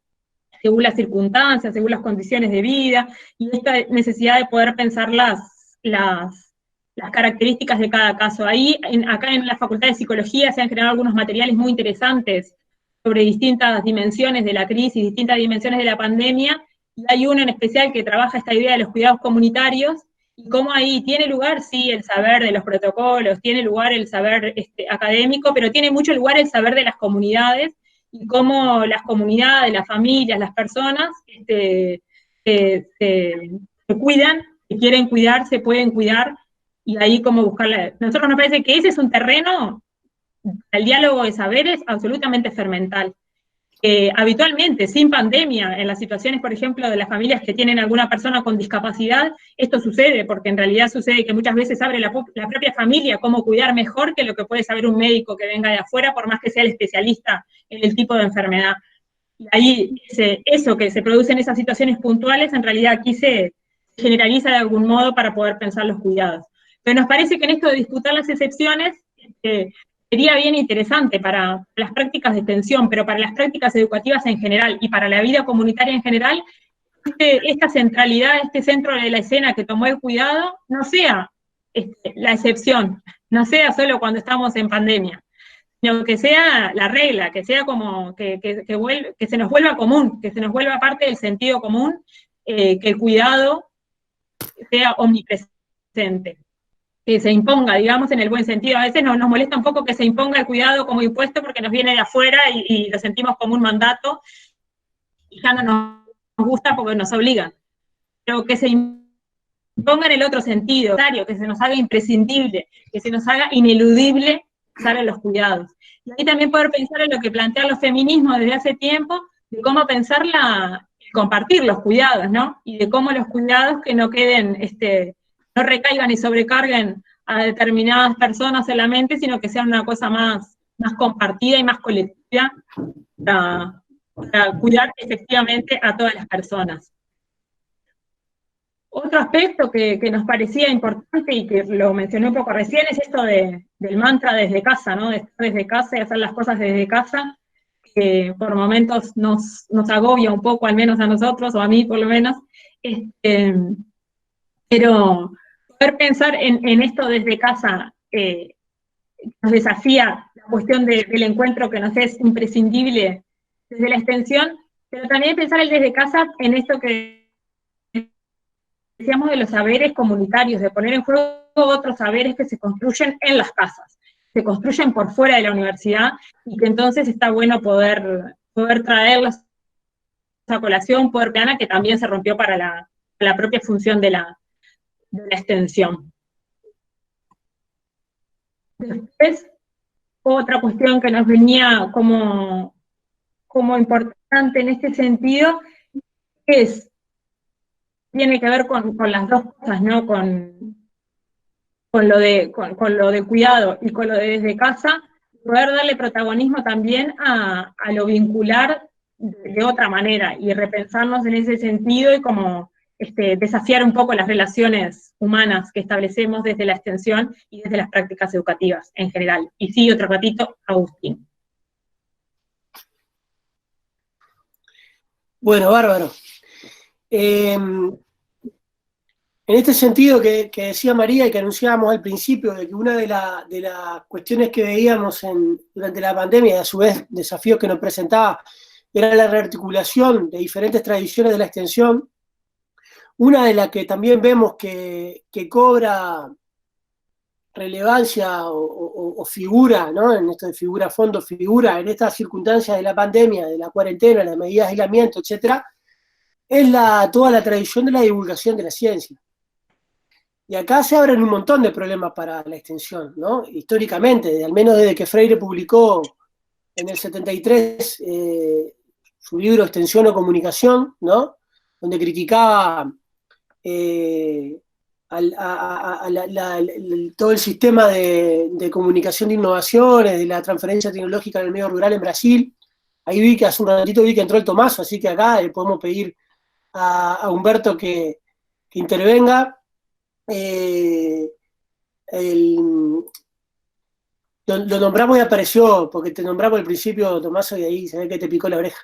según las circunstancias, según las condiciones de vida, y esta necesidad de poder pensar las características de cada caso. Ahí, acá en la Facultad de Psicología se han generado algunos materiales muy interesantes sobre distintas dimensiones de la crisis, distintas dimensiones de la pandemia, y hay uno en especial que trabaja esta idea de los cuidados comunitarios, y cómo ahí tiene lugar, sí, el saber de los protocolos, tiene lugar el saber académico, pero tiene mucho lugar el saber de las comunidades, y cómo las comunidades, las familias, las personas se cuidan, se quieren cuidar, se pueden cuidar, y ahí cómo buscarla. Nosotros nos parece que ese es un terreno, el diálogo de saberes, absolutamente fermental. Habitualmente, sin pandemia, en las situaciones, por ejemplo, de las familias que tienen alguna persona con discapacidad, esto sucede, porque en realidad sucede que muchas veces abre la propia familia cómo cuidar mejor que lo que puede saber un médico que venga de afuera, por más que sea el especialista en el tipo de enfermedad. Y ahí, eso que se produce en esas situaciones puntuales, en realidad aquí se generaliza de algún modo para poder pensar los cuidados. Pero nos parece que en esto de disputar las excepciones, sería bien interesante para las prácticas de extensión, pero para las prácticas educativas en general y para la vida comunitaria en general, esta centralidad, este centro de la escena que tomó el cuidado, no sea la excepción, no sea solo cuando estamos en pandemia, sino que sea la regla, que sea como que se nos vuelva común, que se nos vuelva parte del sentido común, que el cuidado sea omnipresente, que se imponga, digamos, en el buen sentido. A veces nos molesta un poco que se imponga el cuidado como impuesto porque nos viene de afuera y lo sentimos como un mandato, y ya no nos gusta porque nos obligan. Pero que se imponga en el otro sentido, que se nos haga imprescindible, que se nos haga ineludible usar en los cuidados. Y ahí también poder pensar en lo que plantean los feminismos desde hace tiempo, de cómo pensar compartir los cuidados, ¿no? Y de cómo los cuidados que no queden, no recaigan y sobrecarguen a determinadas personas solamente, sino que sean una cosa más compartida y más colectiva para cuidar efectivamente a todas las personas. Otro aspecto que nos parecía importante y que lo mencioné un poco recién es esto del mantra desde casa, ¿no? De estar desde casa y hacer las cosas desde casa, que por momentos nos agobia un poco, al menos a nosotros, o a mí por lo menos, pero poder pensar en esto desde casa nos desafía la cuestión del encuentro que nos es imprescindible desde la extensión, pero también pensar el desde casa en esto que decíamos de los saberes comunitarios, de poner en juego otros saberes que se construyen en las casas, se construyen por fuera de la universidad, y que entonces está bueno poder traerlos a colación, que también se rompió para la propia función de la extensión. Después, otra cuestión que nos venía como importante en este sentido tiene que ver con las dos cosas, ¿no? Con lo de cuidado y con lo de desde casa, poder darle protagonismo también a lo vincular de otra manera, y repensarnos en ese sentido, y como desafiar un poco las relaciones humanas que establecemos desde la extensión y desde las prácticas educativas en general. Y sí, otro ratito, Agustín. Bueno, bárbaro. En este sentido que decía María y que anunciábamos al principio, de que una de las cuestiones que veíamos durante la pandemia, y a su vez desafíos que nos presentaba, era la rearticulación de diferentes tradiciones de la extensión. Una de las que también vemos que cobra relevancia o figura, ¿no? En esto de figura fondo, figura en estas circunstancias de la pandemia, de la cuarentena, las medidas de aislamiento, etcétera, es toda la tradición de la divulgación de la ciencia. Y acá se abren un montón de problemas para la extensión, ¿no? Históricamente, al menos desde que Freire publicó en el 73 su libro Extensión o Comunicación, ¿no? Donde criticaba todo el sistema de comunicación de innovaciones, de la transferencia tecnológica en el medio rural en Brasil. Ahí vi que hace un ratito que entró el Tomaso, así que acá le podemos pedir a Humberto que intervenga. Lo nombramos y apareció, porque te nombramos al principio, Tomaso, y ahí se ve que te picó la oreja.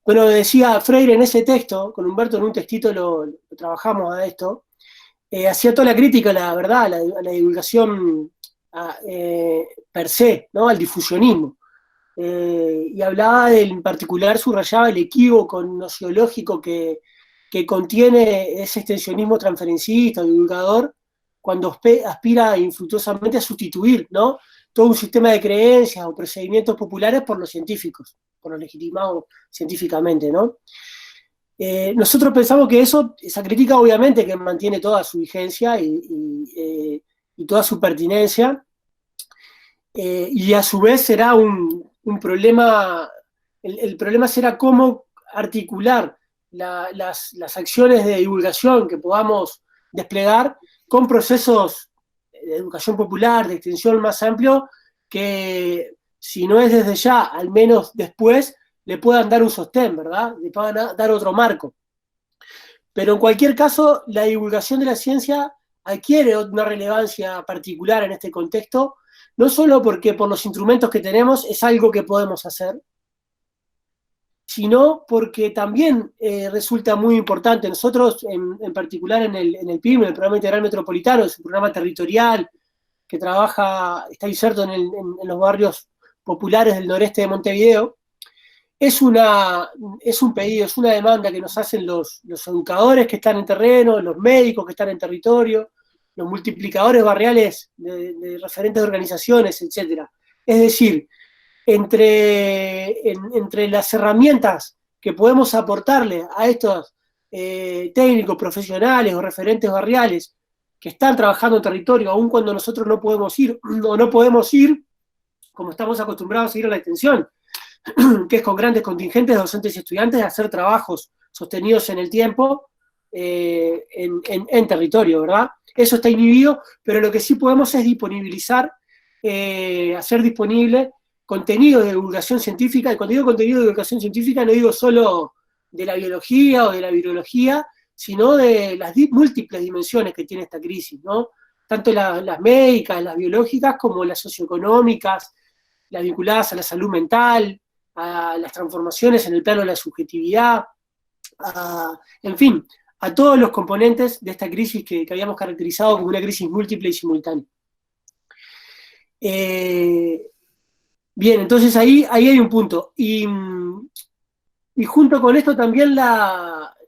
Bueno, decía Freire en ese texto, con Humberto en un textito lo trabajamos a esto, hacía toda la crítica, la verdad, a la divulgación per se, ¿no? Al difusionismo. Y hablaba en particular, subrayaba el equívoco nociológico que contiene ese extensionismo transferencista, divulgador, cuando aspira infructuosamente a sustituir, ¿no? Todo un sistema de creencias o procedimientos populares por los científicos, por lo legitimado científicamente, ¿no? Nosotros pensamos que esa crítica obviamente que mantiene toda su vigencia y toda su pertinencia, y a su vez será un problema, el problema será cómo articular las acciones de divulgación que podamos desplegar con procesos de educación popular, de extensión más amplio, que si no es desde ya, al menos después, le puedan dar un sostén, ¿verdad? Le puedan dar otro marco. Pero en cualquier caso, la divulgación de la ciencia adquiere una relevancia particular en este contexto, no solo porque por los instrumentos que tenemos es algo que podemos hacer, sino porque también resulta muy importante. Nosotros, en particular en el PIM, en el Programa Integral Metropolitano, es un programa territorial que está inserto en los barrios populares del noreste de Montevideo. Es un pedido, es una demanda que nos hacen los educadores que están en terreno, los médicos que están en territorio, los multiplicadores barriales de referentes de organizaciones, etc. Es decir, entre las herramientas que podemos aportarle a estos técnicos profesionales o referentes barriales que están trabajando en territorio, aun cuando nosotros no podemos ir, o no podemos ir, como estamos acostumbrados a ir a la extensión, que es con grandes contingentes de docentes y estudiantes, a hacer trabajos sostenidos en el tiempo en territorio, ¿verdad? Eso está inhibido, pero lo que sí podemos es disponibilizar, hacer disponible contenido de divulgación científica. Y cuando digo contenido de divulgación científica no digo solo de la biología o de la virología, sino de las múltiples dimensiones que tiene esta crisis, ¿no? Tanto las médicas, las biológicas, como las socioeconómicas, las vinculadas a la salud mental, a las transformaciones en el plano de la subjetividad, en fin, a todos los componentes de esta crisis que habíamos caracterizado como una crisis múltiple y simultánea. Bien, entonces ahí hay un punto. Y junto con esto también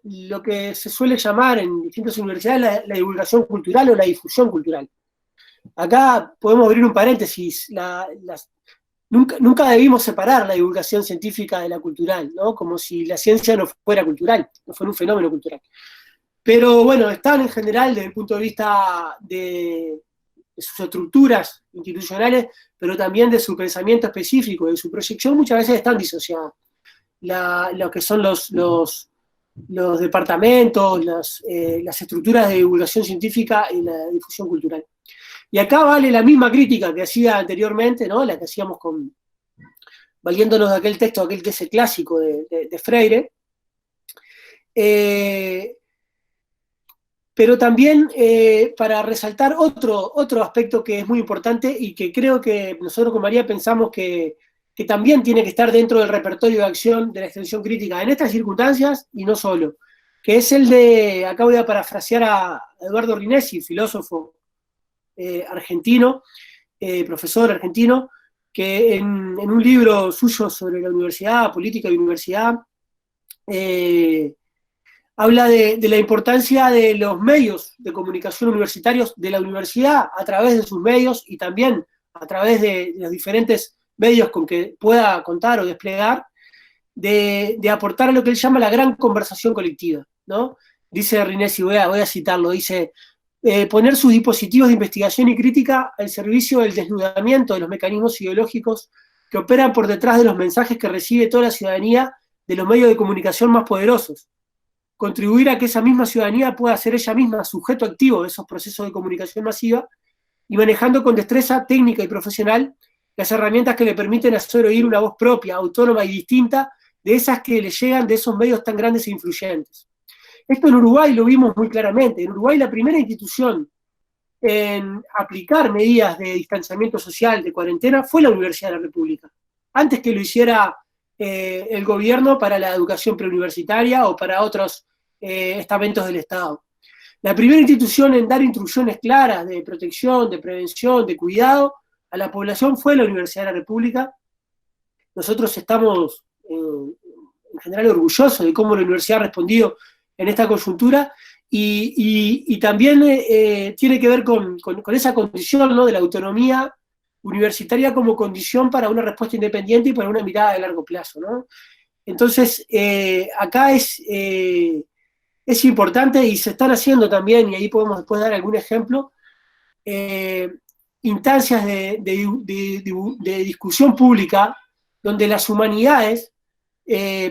lo que se suele llamar en distintas universidades la divulgación cultural o la difusión cultural. Acá podemos abrir un paréntesis. Nunca debimos separar la divulgación científica de la cultural, ¿no? Como si la ciencia no fuera cultural, no fuera un fenómeno cultural. Pero bueno, están en general desde el punto de vista de sus estructuras institucionales, pero también de su pensamiento específico, de su proyección, muchas veces están disociadas. Lo que son los departamentos, las estructuras de divulgación científica y la difusión cultural. Y acá vale la misma crítica que hacía anteriormente, ¿no? La que hacíamos valiéndonos de aquel texto, aquel que es el clásico de Freire. Pero también para resaltar otro aspecto que es muy importante y que creo que nosotros con María pensamos que también tiene que estar dentro del repertorio de acción de la extensión crítica en estas circunstancias y no solo, que es el de, acá voy a parafrasear a Eduardo Rinesi, filósofo argentino, profesor argentino, que en un libro suyo sobre la universidad, política y universidad, habla de la importancia de los medios de comunicación universitarios de la universidad a través de sus medios y también a través de los diferentes medios con que pueda contar o desplegar, de aportar a lo que él llama la gran conversación colectiva, ¿no? Dice Rinesi, voy a citarlo, dice: poner sus dispositivos de investigación y crítica al servicio del desnudamiento de los mecanismos ideológicos que operan por detrás de los mensajes que recibe toda la ciudadanía de los medios de comunicación más poderosos. Contribuir a que esa misma ciudadanía pueda ser ella misma sujeto activo de esos procesos de comunicación masiva y manejando con destreza técnica y profesional las herramientas que le permiten hacer oír una voz propia, autónoma y distinta de esas que le llegan de esos medios tan grandes e influyentes. Esto en Uruguay lo vimos muy claramente. En Uruguay la primera institución en aplicar medidas de distanciamiento social, de cuarentena, fue la Universidad de la República. Antes que lo hiciera el gobierno para la educación preuniversitaria o para otros estamentos del Estado. La primera institución en dar instrucciones claras de protección, de prevención, de cuidado a la población fue la Universidad de la República. Nosotros estamos en general orgullosos de cómo la universidad ha respondido en esta coyuntura y también tiene que ver con esa condición, ¿no?, de la autonomía universitaria como condición para una respuesta independiente y para una mirada de largo plazo, ¿no? Entonces, acá es importante y se están haciendo también, y ahí podemos después dar algún ejemplo, instancias de discusión pública donde las humanidades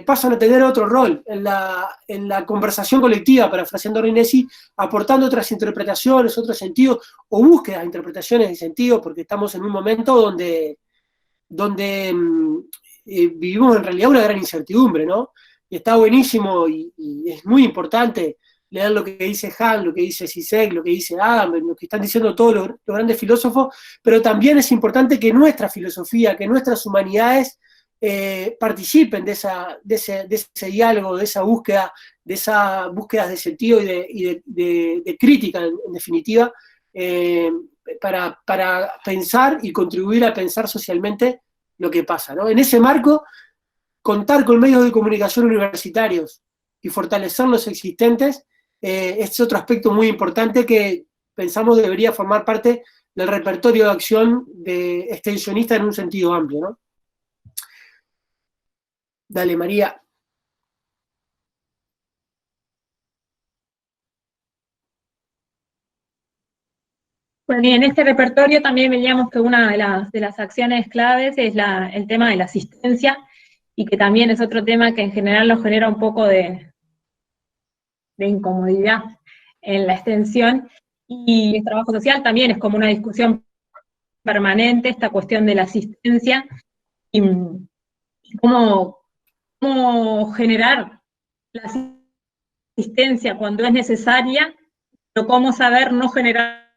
pasan a tener otro rol en la conversación colectiva, parafraseando a Rinesi, aportando otras interpretaciones, otros sentidos, o búsquedas de interpretaciones de sentido, porque estamos en un momento donde vivimos en realidad una gran incertidumbre, ¿no? Y está buenísimo y es muy importante leer lo que dice Han, lo que dice Zizek, lo que dice Agamben, lo que están diciendo todos los grandes filósofos, pero también es importante que nuestra filosofía, que nuestras humanidades participen de ese diálogo, de esa búsqueda, de esas búsquedas de sentido y de crítica, en definitiva, para pensar y contribuir a pensar socialmente lo que pasa, ¿no? En ese marco, contar con medios de comunicación universitarios y fortalecer los existentes es otro aspecto muy importante que pensamos debería formar parte del repertorio de acción de extensionista en un sentido amplio, ¿no? Dale, María. Bueno, y en este repertorio también veíamos que una de las acciones claves es el tema de la asistencia, y que también es otro tema que en general nos genera un poco de incomodidad en la extensión, y el trabajo social también es como una discusión permanente, esta cuestión de la asistencia, y cómo generar la asistencia cuando es necesaria, pero cómo saber no generarla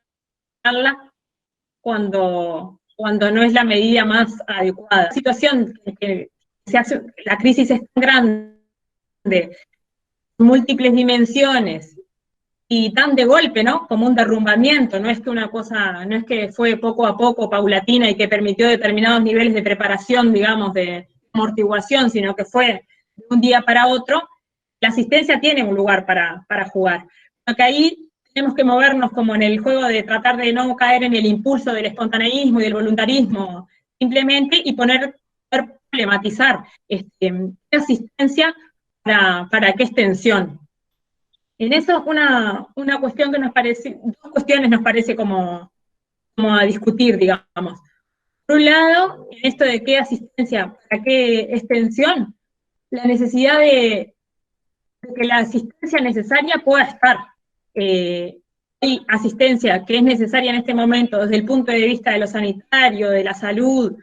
cuando no es la medida más adecuada. La situación que se hace, la crisis es tan grande, múltiples dimensiones, y tan de golpe, ¿no? Como un derrumbamiento, no es que una cosa, no es que fue poco a poco, paulatina, y que permitió determinados niveles de preparación, digamos, de amortiguación, sino que fue de un día para otro. La asistencia tiene un lugar para jugar. Porque ahí tenemos que movernos como en el juego de tratar de no caer en el impulso del espontaneísmo y del voluntarismo, simplemente, y poder problematizar qué asistencia para qué extensión. En eso una cuestión que nos parece, dos cuestiones nos parece como a discutir, digamos. Por un lado, en esto de qué asistencia, para qué extensión, la necesidad de que la asistencia necesaria pueda estar. Hay asistencia que es necesaria en este momento desde el punto de vista de lo sanitario, de la salud,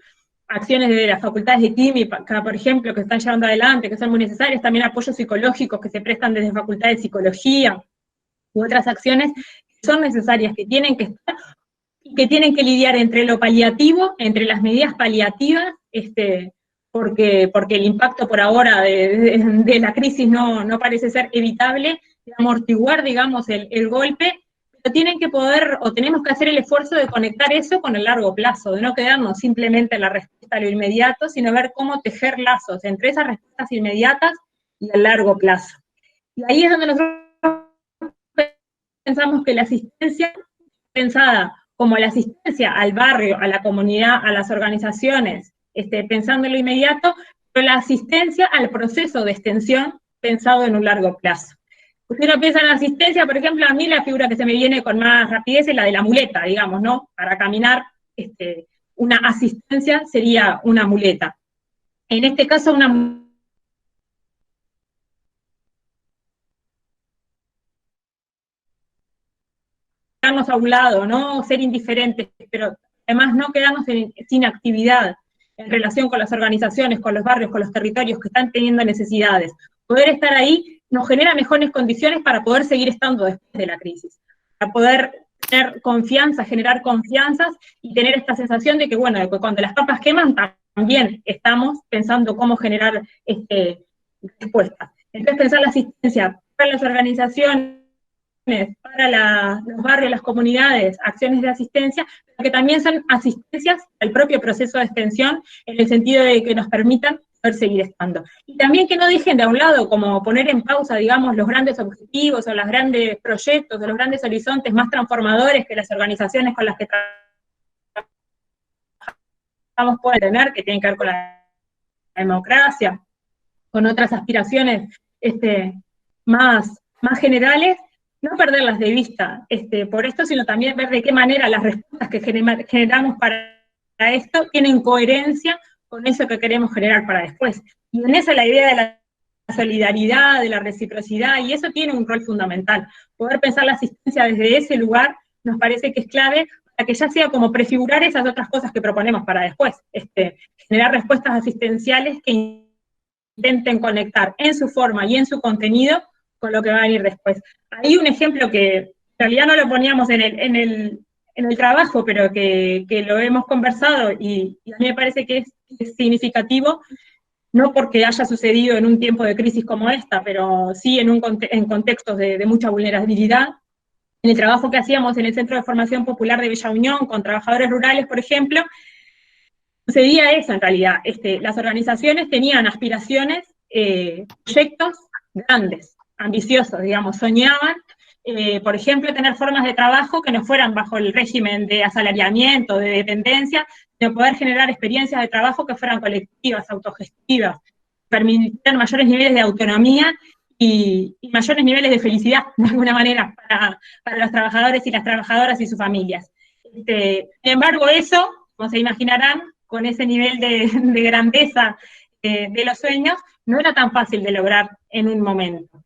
acciones de las facultades de química, por ejemplo, que están llevando adelante, que son muy necesarias, también apoyos psicológicos que se prestan desde facultades de psicología, u otras acciones que son necesarias, que tienen que estar, y que tienen que lidiar entre lo paliativo, entre las medidas paliativas, porque el impacto por ahora de la crisis no parece ser evitable, de amortiguar, digamos, el golpe, pero tienen que poder, o tenemos que hacer el esfuerzo de conectar eso con el largo plazo, de no quedarnos simplemente en la respuesta a lo inmediato, sino ver cómo tejer lazos entre esas respuestas inmediatas y el largo plazo. Y ahí es donde nosotros pensamos que la asistencia, pensada como la asistencia al barrio, a la comunidad, a las organizaciones, pensando en lo inmediato, pero la asistencia al proceso de extensión pensado en un largo plazo. Usted no piensa en la asistencia, por ejemplo, a mí la figura que se me viene con más rapidez es la de la muleta, digamos, ¿no? Para caminar, una asistencia sería una muleta. En este caso, una quedarnos a un lado, no ser indiferentes, pero además no quedarnos sin actividad en relación con las organizaciones, con los barrios, con los territorios que están teniendo necesidades. Poder estar ahí nos genera mejores condiciones para poder seguir estando después de la crisis, para poder tener confianza, generar confianzas y tener esta sensación de que, bueno, de que cuando las papas queman también estamos pensando cómo generar respuestas. Entonces pensar la asistencia para las organizaciones, para los barrios, las comunidades, acciones de asistencia, pero que también son asistencias al propio proceso de extensión, en el sentido de que nos permitan poder seguir estando. Y también que no dejen de a un lado, como poner en pausa, digamos, los grandes objetivos, o los grandes proyectos, o los grandes horizontes más transformadores que las organizaciones con las que trabajamos pueden tener, que tienen que ver con la democracia, con otras aspiraciones más generales, no perderlas de vista por esto, sino también ver de qué manera las respuestas que generamos para esto tienen coherencia con eso que queremos generar para después. Y en eso la idea de la solidaridad, de la reciprocidad, y eso tiene un rol fundamental. Poder pensar la asistencia desde ese lugar nos parece que es clave para que ya sea como prefigurar esas otras cosas que proponemos para después. Generar respuestas asistenciales que intenten conectar en su forma y en su contenido con lo que va a venir después. Hay un ejemplo que en realidad no lo poníamos en el trabajo, pero que lo hemos conversado y a mí me parece que es significativo, no porque haya sucedido en un tiempo de crisis como esta, pero sí en contextos de mucha vulnerabilidad. En el trabajo que hacíamos en el Centro de Formación Popular de Bella Unión, con trabajadores rurales, por ejemplo, sucedía eso en realidad. Las organizaciones tenían aspiraciones, proyectos grandes, ambiciosos, digamos, soñaban, por ejemplo, tener formas de trabajo que no fueran bajo el régimen de asalariamiento, de dependencia, sino poder generar experiencias de trabajo que fueran colectivas, autogestivas, permitieran mayores niveles de autonomía y mayores niveles de felicidad, de alguna manera, para los trabajadores y las trabajadoras y sus familias. Sin embargo, eso, como se imaginarán, con ese nivel de grandeza de los sueños, no era tan fácil de lograr en un momento.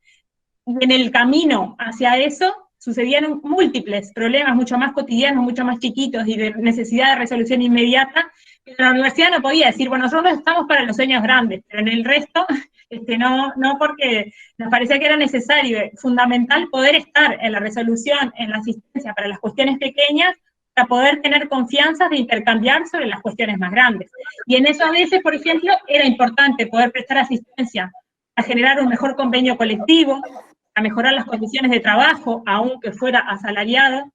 Y en el camino hacia eso sucedían múltiples problemas mucho más cotidianos, mucho más chiquitos y de necesidad de resolución inmediata. La universidad no podía decir, bueno, nosotros estamos para los sueños grandes, pero en el resto no, porque nos parecía que era necesario, fundamental, poder estar en la resolución, en la asistencia para las cuestiones pequeñas, para poder tener confianza de intercambiar sobre las cuestiones más grandes. Y en eso a veces, por ejemplo, era importante poder prestar asistencia a generar un mejor convenio colectivo, a mejorar las condiciones de trabajo, aunque fuera asalariado.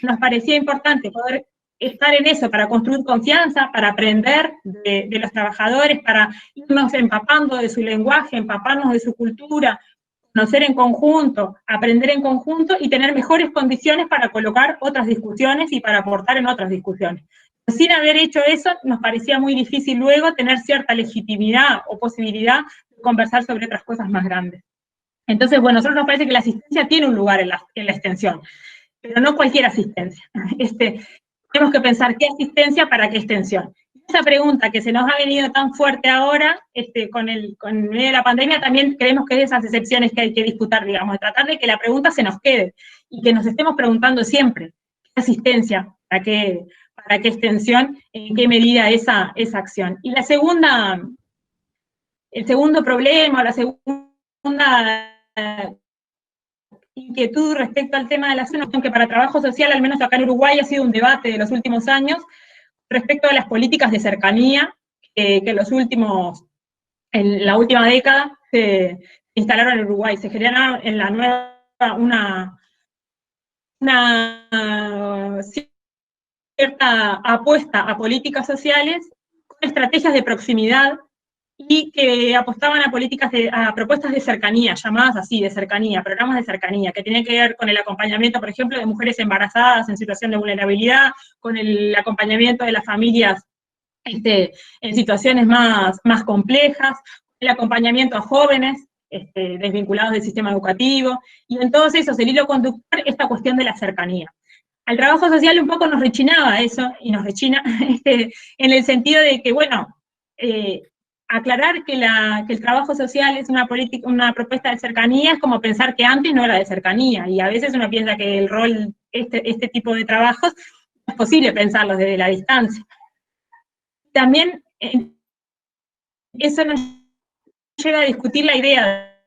Nos parecía importante poder estar en eso para construir confianza, para aprender de los trabajadores, para irnos empapando de su lenguaje, empaparnos de su cultura, conocer en conjunto, aprender en conjunto y tener mejores condiciones para colocar otras discusiones y para aportar en otras discusiones. Sin haber hecho eso, nos parecía muy difícil luego tener cierta legitimidad o posibilidad de conversar sobre otras cosas más grandes. Entonces, bueno, a nosotros nos parece que la asistencia tiene un lugar en la extensión, pero no cualquier asistencia. Tenemos que pensar qué asistencia para qué extensión. Esa pregunta que se nos ha venido tan fuerte ahora, con medio de la pandemia, también creemos que es de esas excepciones que hay que disputar, digamos, de tratar de que la pregunta se nos quede y que nos estemos preguntando siempre, ¿qué asistencia? ¿Para qué extensión? ¿En qué medida esa acción? Y el segundo problema, la segunda inquietud respecto al tema de la zona, que para trabajo social, al menos acá en Uruguay, ha sido un debate de los últimos años, respecto a las políticas de cercanía, que en la última década se instalaron en Uruguay. Se generaron en la nueva una cierta apuesta a políticas sociales con estrategias de proximidad y que apostaban a propuestas de cercanía, llamadas así, de cercanía, programas de cercanía, que tienen que ver con el acompañamiento, por ejemplo, de mujeres embarazadas en situación de vulnerabilidad, con el acompañamiento de las familias en situaciones más complejas, el acompañamiento a jóvenes desvinculados del sistema educativo, y en todos esos, el hilo conductor, esta cuestión de la cercanía. Al trabajo social un poco nos rechinaba eso, y nos rechina, en el sentido de que, bueno, aclarar que el trabajo social es una propuesta de cercanía es como pensar que antes no era de cercanía, y a veces uno piensa que el rol, este tipo de trabajos, no es posible pensarlos desde la distancia. También eso nos lleva a discutir la idea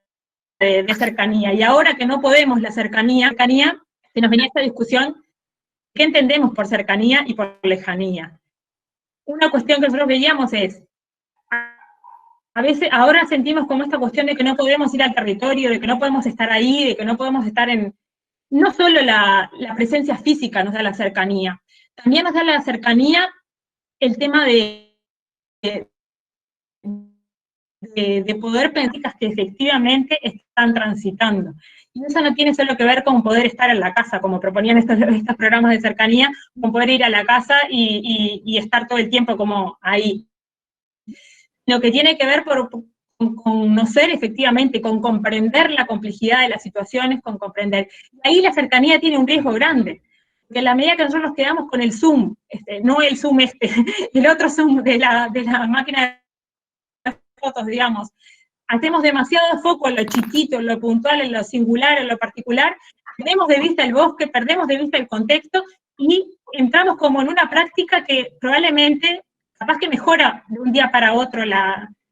de cercanía, y ahora que no podemos la cercanía, se nos venía esta discusión, ¿qué entendemos por cercanía y por lejanía? Una cuestión que nosotros veíamos es, a veces, ahora sentimos como esta cuestión de que no podemos ir al territorio, de que no podemos estar ahí, de que no podemos estar no solo la presencia física nos da la cercanía, también nos da la cercanía el tema de poder pensar que efectivamente están transitando. Y eso no tiene solo que ver con poder estar en la casa, como proponían estos programas de cercanía, con poder ir a la casa y estar todo el tiempo como ahí. Lo que tiene que ver con conocer efectivamente, con comprender la complejidad de las situaciones, con comprender. Y ahí la cercanía tiene un riesgo grande, porque en la medida que nosotros nos quedamos con el Zoom, no el Zoom el otro Zoom de la máquina de fotos, digamos, hacemos demasiado foco en lo chiquito, en lo puntual, en lo singular, en lo particular, perdemos de vista el bosque, perdemos de vista el contexto, y entramos como en una práctica que probablemente, capaz que mejora de un día para otro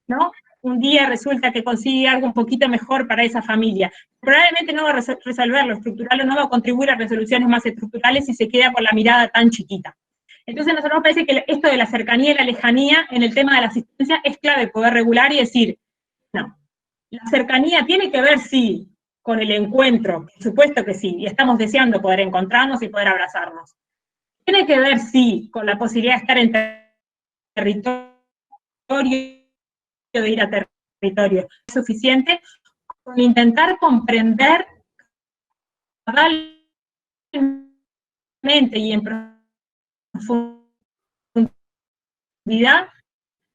¿no? un día resulta que consigue algo un poquito mejor para esa familia. Probablemente no va a resolver lo estructural o no va a contribuir a resoluciones más estructurales si se queda con la mirada tan chiquita. Entonces a nosotros nos parece que esto de la cercanía y la lejanía en el tema de la asistencia es clave poder regular y decir, no, la cercanía tiene que ver, sí, con el encuentro, por supuesto que sí, y estamos deseando poder encontrarnos y poder abrazarnos. Tiene que ver, sí, con la posibilidad de estar en territorio, de ir a territorio. Es suficiente con intentar comprender realmente y en profundidad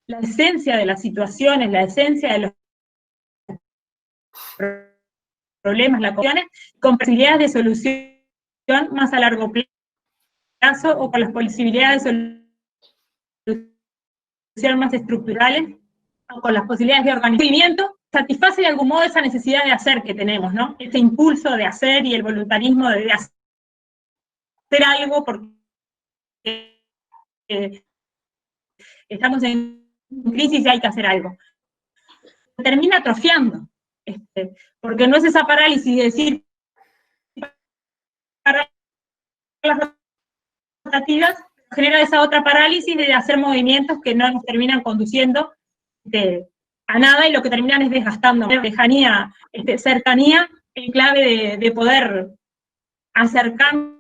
la esencia de las situaciones, la esencia de los problemas, las cuestiones, con posibilidades de solución más a largo plazo o con las posibilidades de solución más estructurales o con las posibilidades de organizamiento, satisface de algún modo esa necesidad de hacer que tenemos, ¿no? Ese impulso de hacer y el voluntarismo de hacer algo porque estamos en crisis y hay que hacer algo. Termina atrofiando, porque no es esa parálisis de decir para las rotativas, genera esa otra parálisis de hacer movimientos que no nos terminan conduciendo a nada y lo que terminan es desgastando. Lejanía, cercanía, en clave de poder acercarnos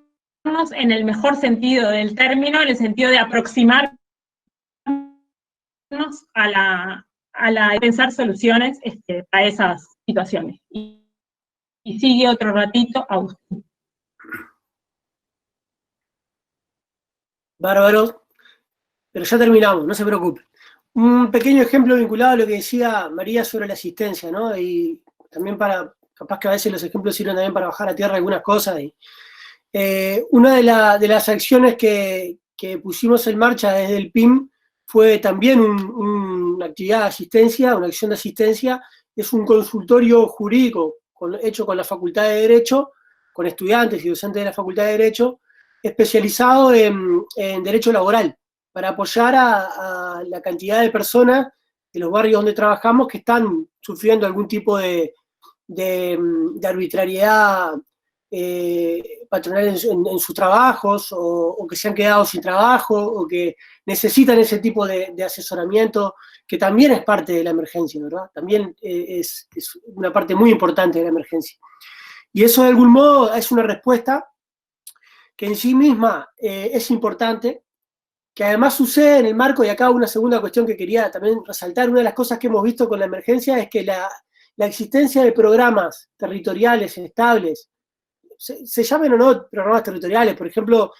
en el mejor sentido del término, en el sentido de aproximarnos a pensar soluciones a esas situaciones. Y sigue otro ratito, Agustín. Bárbaro, pero ya terminamos, no se preocupe. Un pequeño ejemplo vinculado a lo que decía María sobre la asistencia, ¿no? Y también capaz que a veces los ejemplos sirven también para bajar a tierra algunas cosas. Una de las acciones que pusimos en marcha desde el PIM fue también una actividad de asistencia, una acción de asistencia, es un consultorio jurídico hecho con la Facultad de Derecho, con estudiantes y docentes de la Facultad de Derecho, especializado en derecho laboral, para apoyar a la cantidad de personas de los barrios donde trabajamos que están sufriendo algún tipo de arbitrariedad patronal en sus trabajos, o que se han quedado sin trabajo, o que necesitan ese tipo de asesoramiento, que también es parte de la emergencia, ¿verdad? También es una parte muy importante de la emergencia. Y eso de algún modo es una respuesta que en sí misma es importante, que además sucede en el marco, y acá una segunda cuestión que quería también resaltar, una de las cosas que hemos visto con la emergencia es que la existencia de programas territoriales estables, se llamen o no programas territoriales, por ejemplo,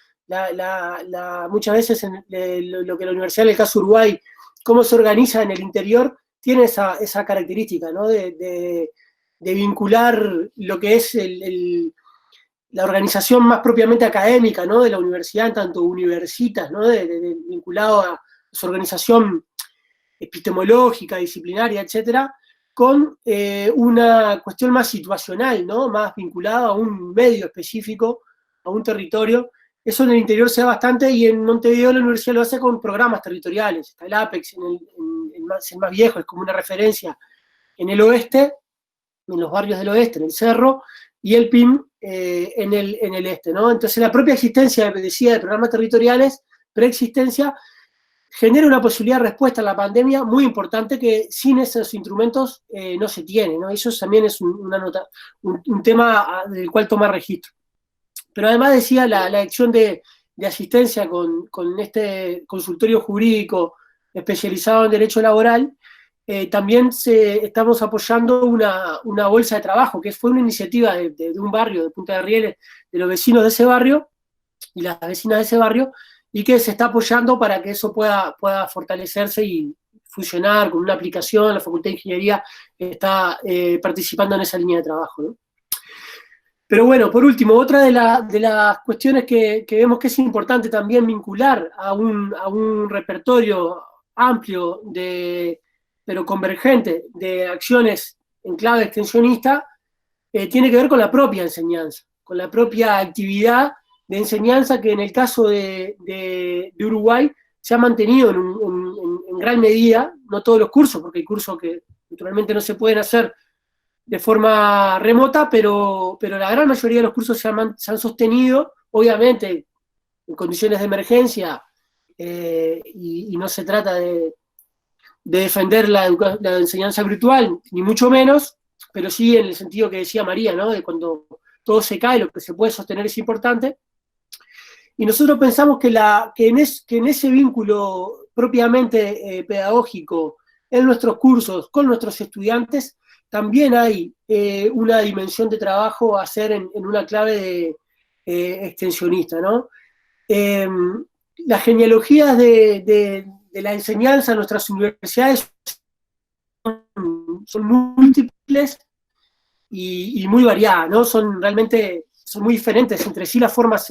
muchas veces lo que la universidad, en el caso Uruguay, cómo se organiza en el interior, tiene esa característica, ¿no? de vincular lo que es la organización más propiamente académica, ¿no? De la universidad, en tanto universitas, ¿no? Vinculado a su organización epistemológica, disciplinaria, etcétera, con una cuestión más situacional, ¿no? Más vinculada a un medio específico, a un territorio. Eso en el interior se da bastante, y en Montevideo la universidad lo hace con programas territoriales. Está el APEX, el más viejo, es como una referencia en el oeste, en los barrios del oeste, en el Cerro, y el PIM en el este, ¿no? Entonces la propia existencia, decía, de programas territoriales, preexistencia, genera una posibilidad de respuesta a la pandemia muy importante que sin esos instrumentos no se tiene, ¿no? Eso también es un tema del cual tomar registro. Pero además decía la acción de asistencia con este consultorio jurídico especializado en derecho laboral, también estamos apoyando una bolsa de trabajo, que fue una iniciativa de un barrio, de Punta de Rieles, de los vecinos de ese barrio y las vecinas de ese barrio, y que se está apoyando para que eso pueda fortalecerse y funcionar con una aplicación. La Facultad de Ingeniería está participando en esa línea de trabajo, ¿no? Pero bueno, por último, otra de las cuestiones que vemos que es importante también vincular a un repertorio amplio pero convergente de acciones en clave extensionista, tiene que ver con la propia enseñanza, con la propia actividad de enseñanza, que en el caso de Uruguay se ha mantenido en gran medida, no todos los cursos, porque hay cursos que naturalmente no se pueden hacer de forma remota, pero la gran mayoría de los cursos se han sostenido, obviamente en condiciones de emergencia, y no se trata de defender la enseñanza virtual, ni mucho menos, pero sí en el sentido que decía María, ¿no? De cuando todo se cae, lo que se puede sostener es importante. Y nosotros pensamos que en ese vínculo propiamente pedagógico, en nuestros cursos, con nuestros estudiantes, también hay una dimensión de trabajo a hacer en una clave extensionista, ¿no? Las genealogías de la enseñanza en nuestras universidades son múltiples y muy variadas, ¿no? Son muy diferentes entre sí las formas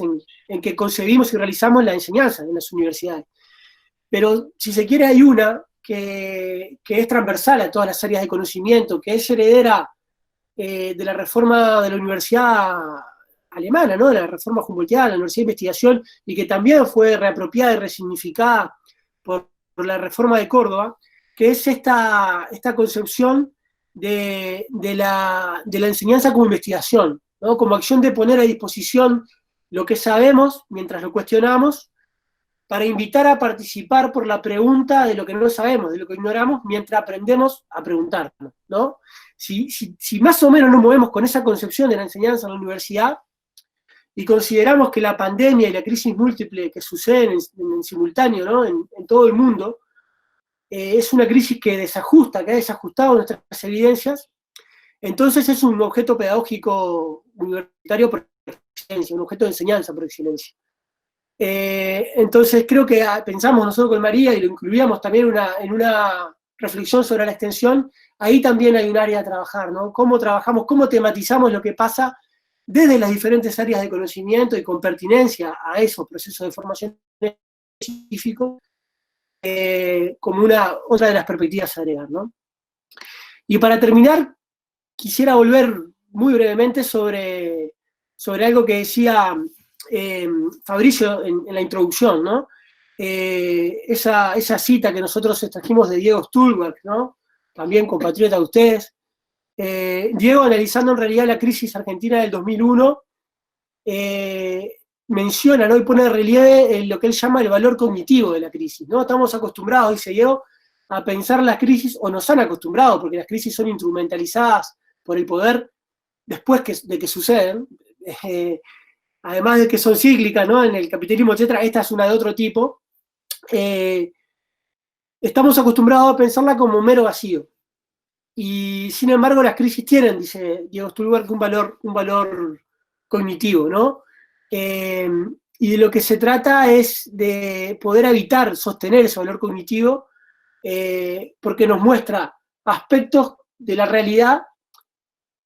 en que concebimos y realizamos la enseñanza en las universidades. Pero si se quiere hay una que es transversal a todas las áreas de conocimiento, que es heredera de la reforma de la universidad alemana, ¿no? De la reforma Humboldtiana, la Universidad de Investigación, y que también fue reapropiada y resignificada por la reforma de Córdoba, que es esta concepción de la enseñanza como investigación, ¿no? Como acción de poner a disposición lo que sabemos mientras lo cuestionamos, para invitar a participar por la pregunta de lo que no sabemos, de lo que ignoramos, mientras aprendemos a preguntarnos, ¿no? Si más o menos nos movemos con esa concepción de la enseñanza en la universidad, y consideramos que la pandemia y la crisis múltiple que suceden en simultáneo, ¿no? en todo el mundo, es una crisis que ha desajustado nuestras evidencias, entonces es un objeto pedagógico universitario por excelencia, un objeto de enseñanza por excelencia. Entonces creo que pensamos nosotros con María, y lo incluíamos también en una reflexión sobre la extensión, ahí también hay un área a trabajar, ¿no? Cómo trabajamos, cómo tematizamos lo que pasa desde las diferentes áreas de conocimiento y con pertinencia a esos procesos de formación específicos, como otra de las perspectivas a agregar, ¿no? Y para terminar, quisiera volver muy brevemente sobre algo que decía Fabricio en la introducción, ¿no? Esa cita que nosotros extrajimos de Diego Stulberg, ¿no? También compatriota de ustedes. Diego, analizando en realidad la crisis argentina del 2001, menciona, ¿no? Y pone de relieve lo que él llama el valor cognitivo de la crisis, ¿no? Estamos acostumbrados, dice Diego, a pensar las crisis, o nos han acostumbrado, porque las crisis son instrumentalizadas por el poder después de que suceden, además de que son cíclicas, ¿no? En el capitalismo, etcétera, esta es una de otro tipo. Estamos acostumbrados a pensarla como mero vacío. Y sin embargo las crisis tienen, dice Diego Stulberg, un valor cognitivo, ¿no? Y de lo que se trata es de poder evitar sostener ese valor cognitivo, porque nos muestra aspectos de la realidad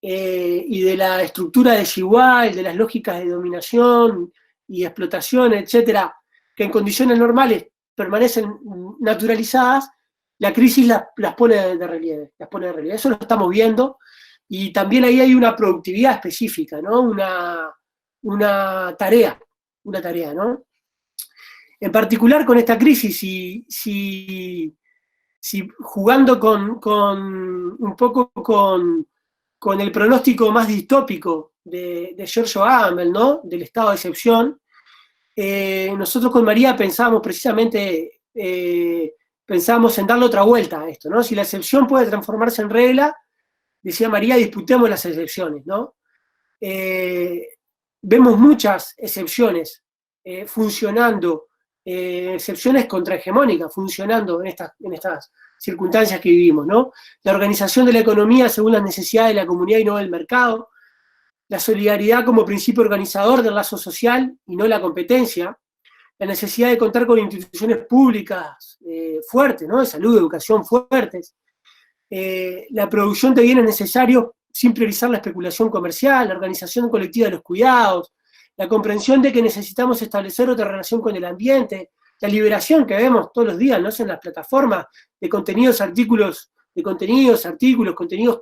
y de la estructura desigual, de las lógicas de dominación y explotación, etcétera, que en condiciones normales permanecen naturalizadas. La crisis las pone de relieve, Eso lo estamos viendo, y también ahí hay una productividad específica, ¿no? Una tarea, ¿no? En particular con esta crisis, si jugando un poco con el pronóstico más distópico de Giorgio Agamben, ¿no? Del estado de excepción, nosotros con María pensábamos en darle otra vuelta a esto, ¿no? Si la excepción puede transformarse en regla, decía María, disputemos las excepciones, ¿no? Vemos muchas excepciones funcionando, excepciones contrahegemónicas funcionando en estas circunstancias que vivimos, ¿no? La organización de la economía según las necesidades de la comunidad y no del mercado, la solidaridad como principio organizador del lazo social y no la competencia, la necesidad de contar con instituciones públicas fuertes, ¿no? De salud, de educación fuertes, la producción de bienes necesarios sin priorizar la especulación comercial, la organización colectiva de los cuidados, la comprensión de que necesitamos establecer otra relación con el ambiente, la liberación que vemos todos los días, ¿no? En las plataformas de contenidos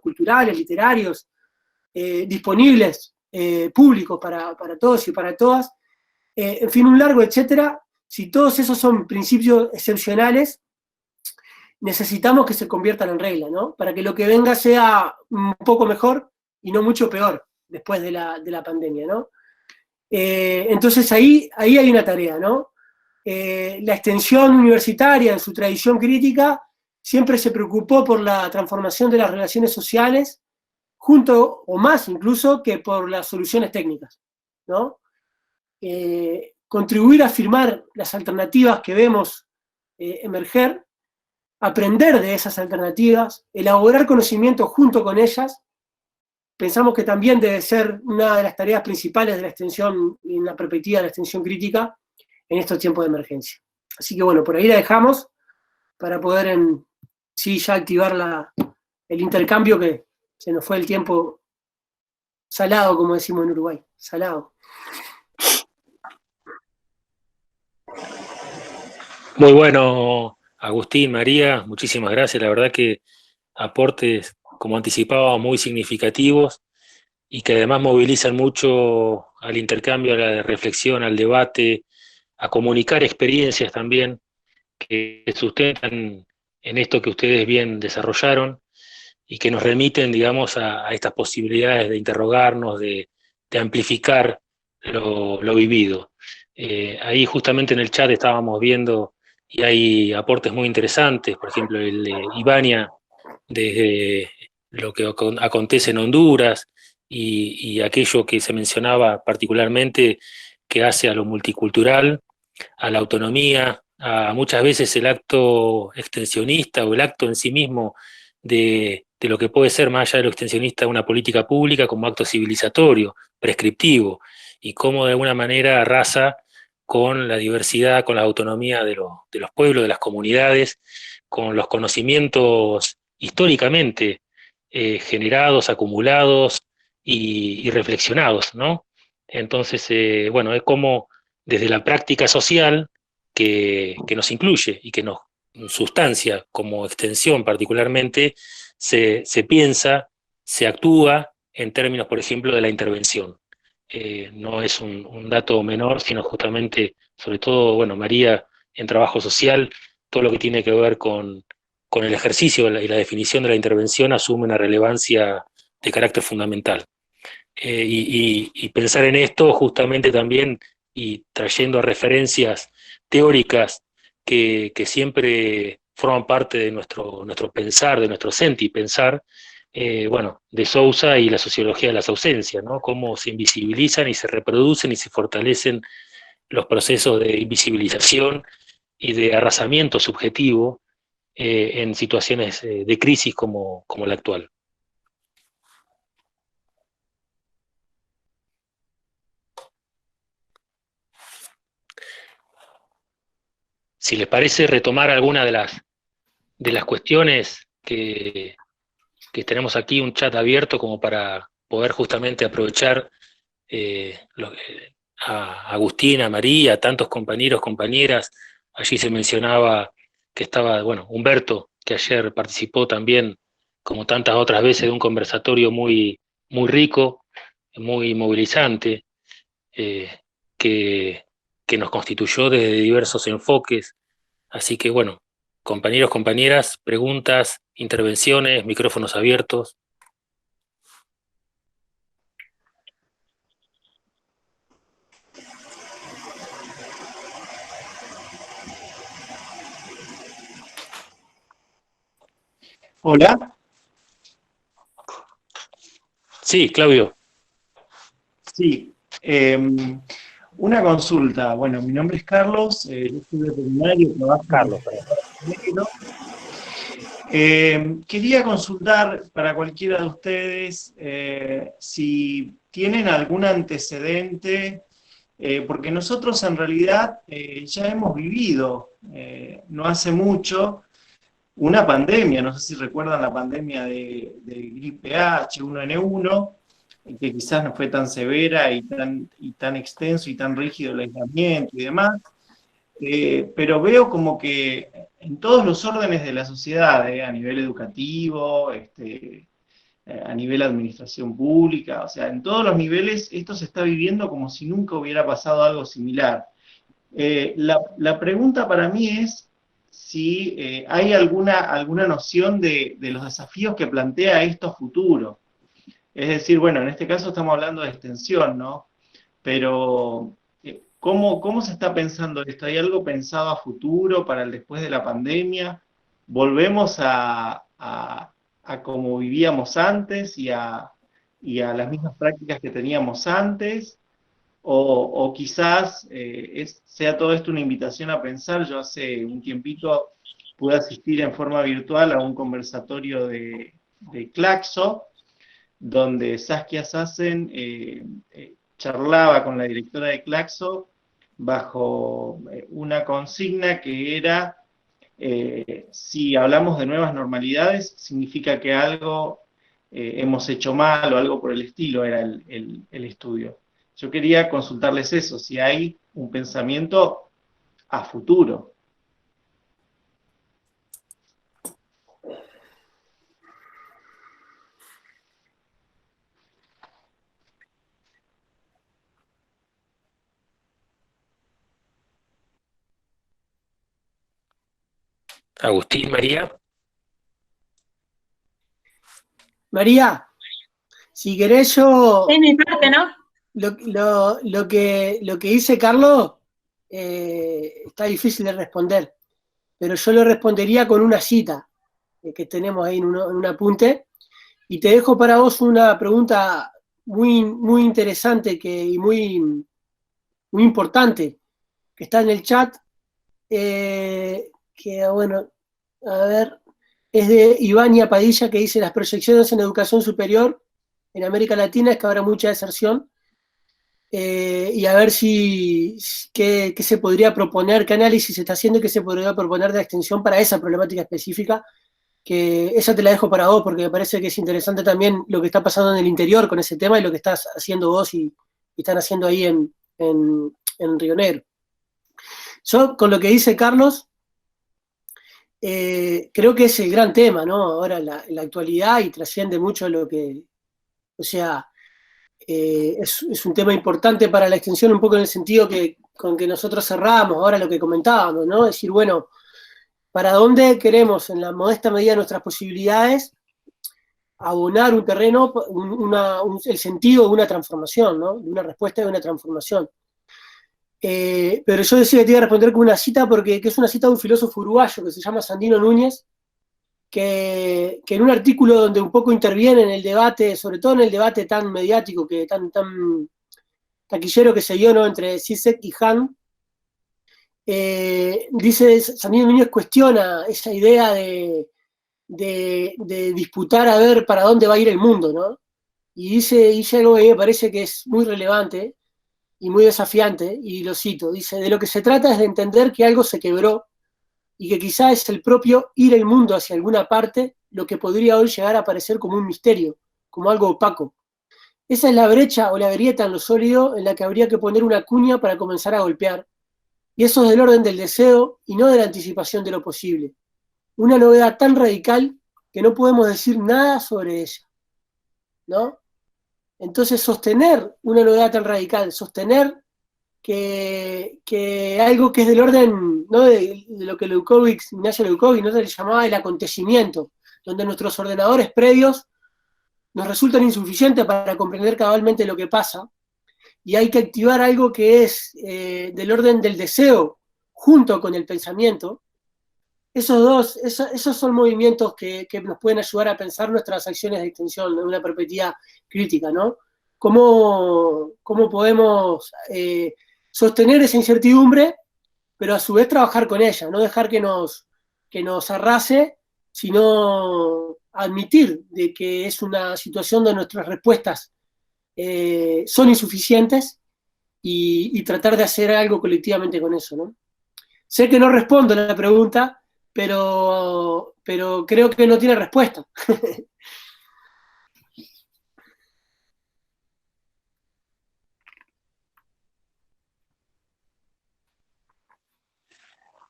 culturales, literarios, disponibles, públicos para todos y para todas, en fin, un largo etcétera. Si todos esos son principios excepcionales, necesitamos que se conviertan en regla, ¿no? Para que lo que venga sea un poco mejor y no mucho peor después de la pandemia, ¿no? Entonces ahí hay una tarea, ¿no? La extensión universitaria en su tradición crítica siempre se preocupó por la transformación de las relaciones sociales, junto o más incluso que por las soluciones técnicas, ¿no? Contribuir a afirmar las alternativas que vemos emerger, aprender de esas alternativas, elaborar conocimiento junto con ellas, pensamos que también debe ser una de las tareas principales de la extensión, en la perspectiva de la extensión crítica, en estos tiempos de emergencia. Así que bueno, por ahí la dejamos para poder sí ya activar el intercambio, que se nos fue el tiempo salado, como decimos en Uruguay, salado. Muy bueno, Agustín, María, muchísimas gracias. La verdad que aportes, como anticipaba, muy significativos y que además movilizan mucho al intercambio, a la reflexión, al debate, a comunicar experiencias también que sustentan en esto que ustedes bien desarrollaron y que nos remiten, digamos, a estas posibilidades de interrogarnos, de amplificar lo vivido. Ahí justamente en el chat estábamos viendo y hay aportes muy interesantes, por ejemplo, el de Ivania, desde lo que acontece en Honduras y aquello que se mencionaba particularmente que hace a lo multicultural, a la autonomía, a muchas veces el acto extensionista o el acto en sí mismo de lo que puede ser, más allá de lo extensionista, una política pública como acto civilizatorio, prescriptivo, y cómo de alguna manera arrasa con la diversidad, con la autonomía de los pueblos, de las comunidades, con los conocimientos históricamente generados, acumulados y reflexionados, ¿no? Entonces, bueno, es como desde la práctica social que nos incluye y que nos sustancia como extensión particularmente, se piensa, se actúa en términos, por ejemplo, de la intervención. No es un dato menor, sino justamente, sobre todo, bueno, María en trabajo social, todo lo que tiene que ver con el ejercicio y la definición de la intervención asume una relevancia de carácter fundamental. Y pensar en esto justamente también y trayendo referencias teóricas que siempre forman parte de nuestro pensar, de nuestro pensar, bueno, de Sousa y la sociología de las ausencias, ¿no? Cómo se invisibilizan y se reproducen y se fortalecen los procesos de invisibilización y de arrasamiento subjetivo en situaciones de crisis como la actual. Si les parece, retomar alguna de las cuestiones que tenemos aquí, un chat abierto como para poder justamente aprovechar a Agustín, a María, a tantos compañeros, compañeras. Allí se mencionaba que estaba, bueno, Humberto, que ayer participó también, como tantas otras veces, de un conversatorio muy, muy rico, muy movilizante, que nos constituyó desde diversos enfoques. Así que bueno, compañeros, compañeras, preguntas, intervenciones, micrófonos abiertos. Hola. Sí, Claudio. Sí. Una consulta. Bueno, mi nombre es Carlos, yo soy veterinario, trabajo Carlos. quería consultar para cualquiera de ustedes si tienen algún antecedente, porque nosotros en realidad ya hemos vivido no hace mucho una pandemia, no sé si recuerdan la pandemia de gripe H1N1, que quizás no fue tan severa y tan extenso y tan rígido el aislamiento y demás, pero veo como que en todos los órdenes de la sociedad, a nivel educativo, a nivel administración pública, o sea, en todos los niveles esto se está viviendo como si nunca hubiera pasado algo similar. La pregunta para mí es, si hay alguna noción de los desafíos que plantea esto a futuro. Es decir, bueno, en este caso estamos hablando de extensión, ¿no? Pero, ¿cómo se está pensando esto? ¿Hay algo pensado a futuro para el después de la pandemia? ¿Volvemos a como vivíamos antes y a las mismas prácticas que teníamos antes? O quizás sea todo esto una invitación a pensar. Yo hace un tiempito pude asistir en forma virtual a un conversatorio de Claxo, donde Saskia Sassen charlaba con la directora de Claxo bajo una consigna que era, si hablamos de nuevas normalidades, significa que algo hemos hecho mal o algo por el estilo, era el estudio. Yo quería consultarles eso, si hay un pensamiento a futuro. Agustín, María. María, si querés yo... Es mi parte, ¿no? Lo que dice Carlos está difícil de responder, pero yo lo respondería con una cita que tenemos ahí en un apunte, y te dejo para vos una pregunta muy, muy interesante y muy, muy importante, que está en el chat, que bueno, a ver, es de Ivania Padilla, que dice: las proyecciones en educación superior en América Latina es que habrá mucha deserción, y a ver qué se podría proponer, qué análisis se está haciendo y qué se podría proponer de extensión para esa problemática específica, que esa te la dejo para vos, porque me parece que es interesante también lo que está pasando en el interior con ese tema y lo que estás haciendo vos y están haciendo ahí en Río Negro. Yo, con lo que dice Carlos, creo que es el gran tema, ¿no? Ahora en la actualidad, y trasciende mucho lo que, o sea, es un tema importante para la extensión, un poco en el sentido con que nosotros cerramos ahora lo que comentábamos, ¿no? Es decir, bueno, ¿para dónde queremos, en la modesta medida de nuestras posibilidades, abonar un terreno, el sentido de una transformación, ¿no? De una respuesta de una transformación? Pero yo decía que te iba a responder con una cita, porque es una cita de un filósofo uruguayo que se llama Sandino Núñez, que en un artículo donde un poco interviene en el debate, sobre todo en el debate tan mediático, tan taquillero que se dio, ¿no?, entre Zizek y Hahn, dice, Sandino Núñez cuestiona esa idea de disputar a ver para dónde va a ir el mundo, ¿no? Y dice algo que me parece que es muy relevante y muy desafiante, y lo cito, dice: de lo que se trata es de entender que algo se quebró, y que quizá es el propio ir el mundo hacia alguna parte lo que podría hoy llegar a parecer como un misterio, como algo opaco. Esa es la brecha o la grieta en lo sólido en la que habría que poner una cuña para comenzar a golpear, y eso es del orden del deseo y no de la anticipación de lo posible. Una novedad tan radical que no podemos decir nada sobre ella, ¿no? Entonces, sostener una novedad tan radical, sostener que algo que es del orden, ¿no?, de lo que Ignacio Leuckovic, ¿no?, se le llamaba el acontecimiento, donde nuestros ordenadores previos nos resultan insuficientes para comprender cabalmente lo que pasa, y hay que activar algo que es del orden del deseo junto con el pensamiento. Esos son movimientos que nos pueden ayudar a pensar nuestras acciones de extensión en una perspectiva crítica, ¿no? ¿Cómo podemos sostener esa incertidumbre, pero a su vez trabajar con ella, no dejar que nos arrase, sino admitir de que es una situación donde nuestras respuestas son insuficientes, y tratar de hacer algo colectivamente con eso, ¿no? Sé que no respondo a la pregunta, pero creo que no tiene respuesta.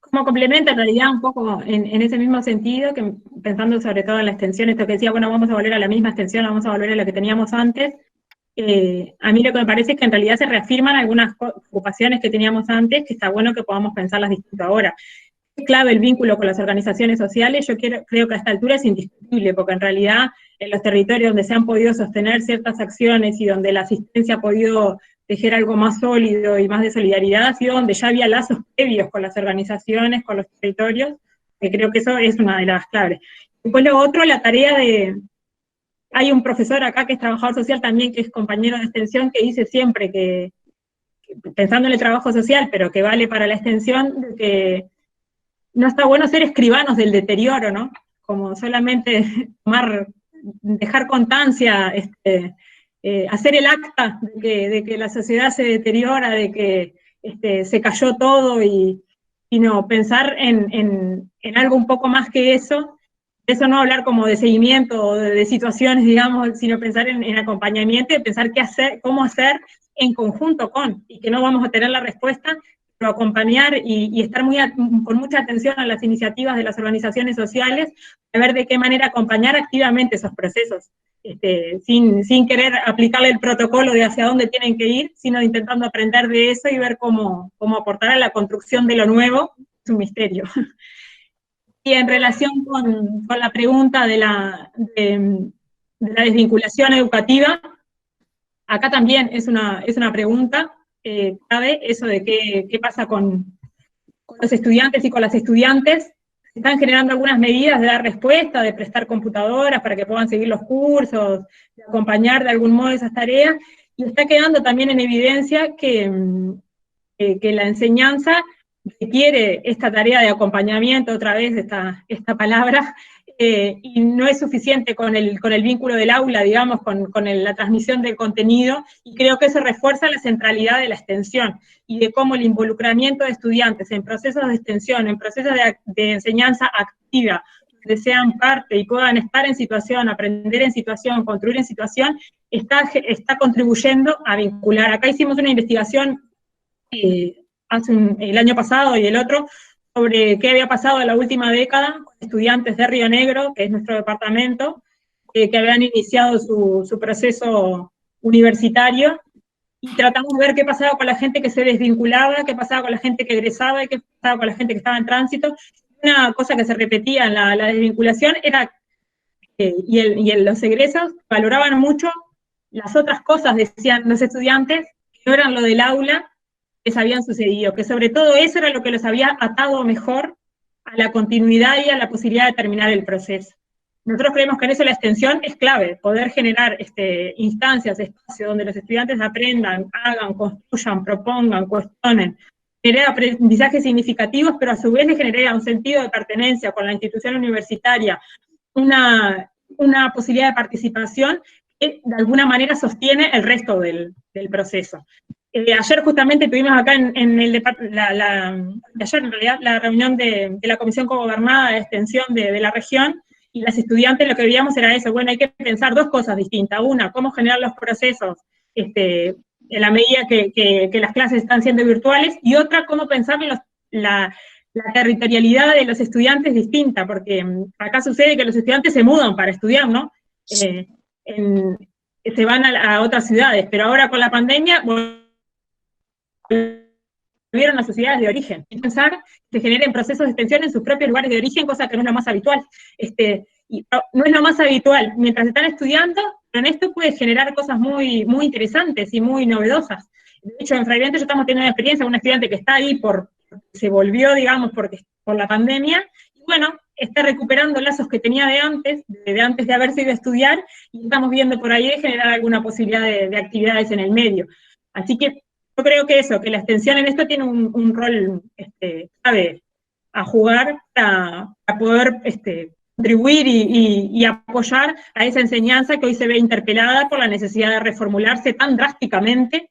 Como complemento, en realidad, un poco en ese mismo sentido, que pensando sobre todo en la extensión, esto que decía, bueno, vamos a volver a la misma extensión, vamos a volver a la que teníamos antes. A mí lo que me parece es que en realidad se reafirman algunas ocupaciones que teníamos antes, que está bueno que podamos pensarlas distinto ahora. Es clave el vínculo con las organizaciones sociales, yo creo que a esta altura es indiscutible, porque en realidad en los territorios donde se han podido sostener ciertas acciones y donde la asistencia ha podido tejer algo más sólido y más de solidaridad, ha sido donde ya había lazos previos con las organizaciones, con los territorios, que creo que eso es una de las claves. Después lo otro, la tarea de... Hay un profesor acá que es trabajador social también, que es compañero de extensión, que dice siempre que pensando en el trabajo social, pero que vale para la extensión, que no está bueno ser escribanos del deterioro, ¿no? Como solamente dejar constancia, hacer el acta de que la sociedad se deteriora, de que se cayó todo, y no, pensar en algo un poco más que eso. Eso no hablar como de seguimiento o de situaciones, digamos, sino pensar en acompañamiento y pensar qué hacer, cómo hacer en conjunto con, y que no vamos a tener la respuesta, pero acompañar y estar con mucha atención a las iniciativas de las organizaciones sociales, a ver de qué manera acompañar activamente esos procesos, sin querer aplicarle el protocolo de hacia dónde tienen que ir, sino intentando aprender de eso y ver cómo aportar a la construcción de lo nuevo. Es un misterio. Y en relación con la pregunta de la desvinculación educativa, acá también es una pregunta clave, eso de qué pasa con los estudiantes y con las estudiantes. Se están generando algunas medidas de dar respuesta, de prestar computadoras para que puedan seguir los cursos, de acompañar de algún modo esas tareas, y está quedando también en evidencia que la enseñanza requiere esta tarea de acompañamiento, otra vez esta palabra, y no es suficiente con el vínculo del aula, digamos, con la transmisión del contenido, y creo que eso refuerza la centralidad de la extensión, y de cómo el involucramiento de estudiantes en procesos de extensión, en procesos de enseñanza activa, que sean parte y puedan estar en situación, aprender en situación, construir en situación, está contribuyendo a vincular. Acá hicimos una investigación el año pasado y el otro, sobre qué había pasado en la última década con estudiantes de Río Negro, que es nuestro departamento, que habían iniciado su proceso universitario, y tratamos de ver qué pasaba con la gente que se desvinculaba, qué pasaba con la gente que egresaba, y qué pasaba con la gente que estaba en tránsito. Una cosa que se repetía en la desvinculación era y en los egresos valoraban mucho las otras cosas, decían los estudiantes, que no eran lo del aula, les habían sucedido, que sobre todo eso era lo que los había atado mejor a la continuidad y a la posibilidad de terminar el proceso. Nosotros creemos que en eso la extensión es clave, poder generar instancias, espacios donde los estudiantes aprendan, hagan, construyan, propongan, cuestionen, genere aprendizajes significativos, pero a su vez le genere un sentido de pertenencia con la institución universitaria, una posibilidad de participación que de alguna manera sostiene el resto del proceso. Ayer justamente tuvimos acá la reunión de la Comisión Cogobernada de Extensión de la región, y las estudiantes lo que veíamos era eso. Bueno, hay que pensar dos cosas distintas. Una, cómo generar los procesos en la medida que las clases están siendo virtuales, y otra, cómo pensar la territorialidad de los estudiantes distinta, porque acá sucede que los estudiantes se mudan para estudiar, ¿no? Se van a otras ciudades, pero ahora con la pandemia volvieron a sus ciudades de origen, y pensar que se generen procesos de extensión en sus propios lugares de origen, cosa que no es lo más habitual. Y no es lo más habitual mientras están estudiando, pero en esto puede generar cosas muy, muy interesantes y muy novedosas. De hecho, en Fray Bentos yo estamos teniendo una experiencia con un estudiante que está ahí se volvió, digamos, por la pandemia, y bueno, está recuperando lazos que tenía de antes de haberse ido a estudiar, y estamos viendo por ahí de generar alguna posibilidad de actividades en el medio. Así que yo creo que que la extensión en esto tiene un rol clave a jugar para poder contribuir y apoyar a esa enseñanza que hoy se ve interpelada por la necesidad de reformularse tan drásticamente,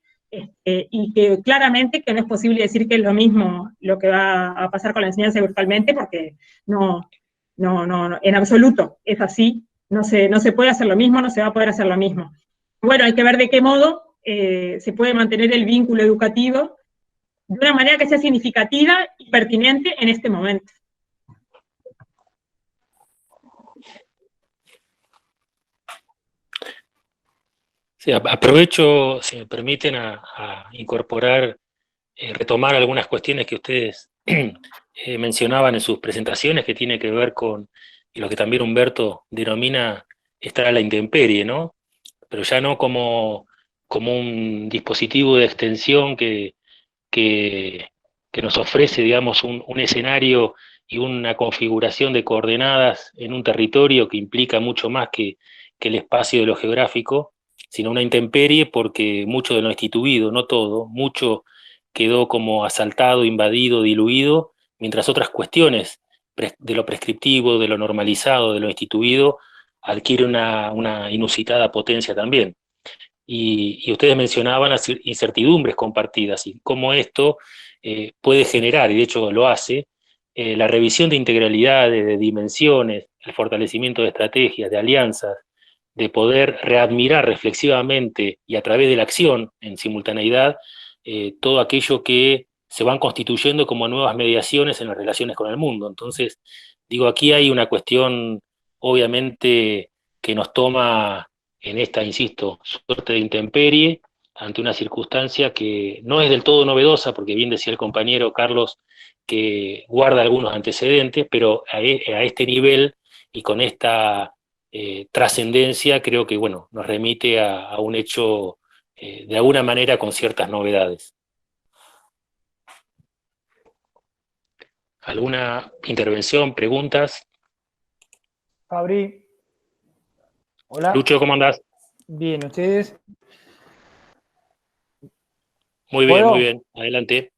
y que claramente que no es posible decir que es lo mismo lo que va a pasar con la enseñanza virtualmente, porque no, en absoluto es así, no se puede hacer lo mismo, no se va a poder hacer lo mismo. Bueno, hay que ver de qué modo se puede mantener el vínculo educativo de una manera que sea significativa y pertinente en este momento. Sí, aprovecho, si me permiten, a incorporar, retomar algunas cuestiones que ustedes mencionaban en sus presentaciones, que tiene que ver con lo que también Humberto denomina estar a la intemperie, ¿no? Pero ya no como un dispositivo de extensión que, que nos ofrece, digamos, un escenario y una configuración de coordenadas en un territorio que implica mucho más que el espacio de lo geográfico, sino una intemperie porque mucho de lo instituido, no todo, mucho quedó como asaltado, invadido, diluido, mientras otras cuestiones de lo prescriptivo, de lo normalizado, de lo instituido, adquiere una inusitada potencia también. Y ustedes mencionaban las incertidumbres compartidas y cómo esto puede generar, y de hecho lo hace, la revisión de integralidades, de dimensiones, el fortalecimiento de estrategias, de alianzas, de poder readmirar reflexivamente y a través de la acción en simultaneidad todo aquello que se van constituyendo como nuevas mediaciones en las relaciones con el mundo. Entonces, digo, aquí hay una cuestión, obviamente, que nos toma en esta, insisto, suerte de intemperie, ante una circunstancia que no es del todo novedosa, porque bien decía el compañero Carlos, que guarda algunos antecedentes, pero a este nivel y con esta trascendencia, creo que bueno, nos remite a un hecho de alguna manera con ciertas novedades. ¿Alguna intervención, preguntas? Fabri, hola. Lucho, ¿cómo andás? Bien, ¿ustedes? Muy ¿Puedo? bien, adelante.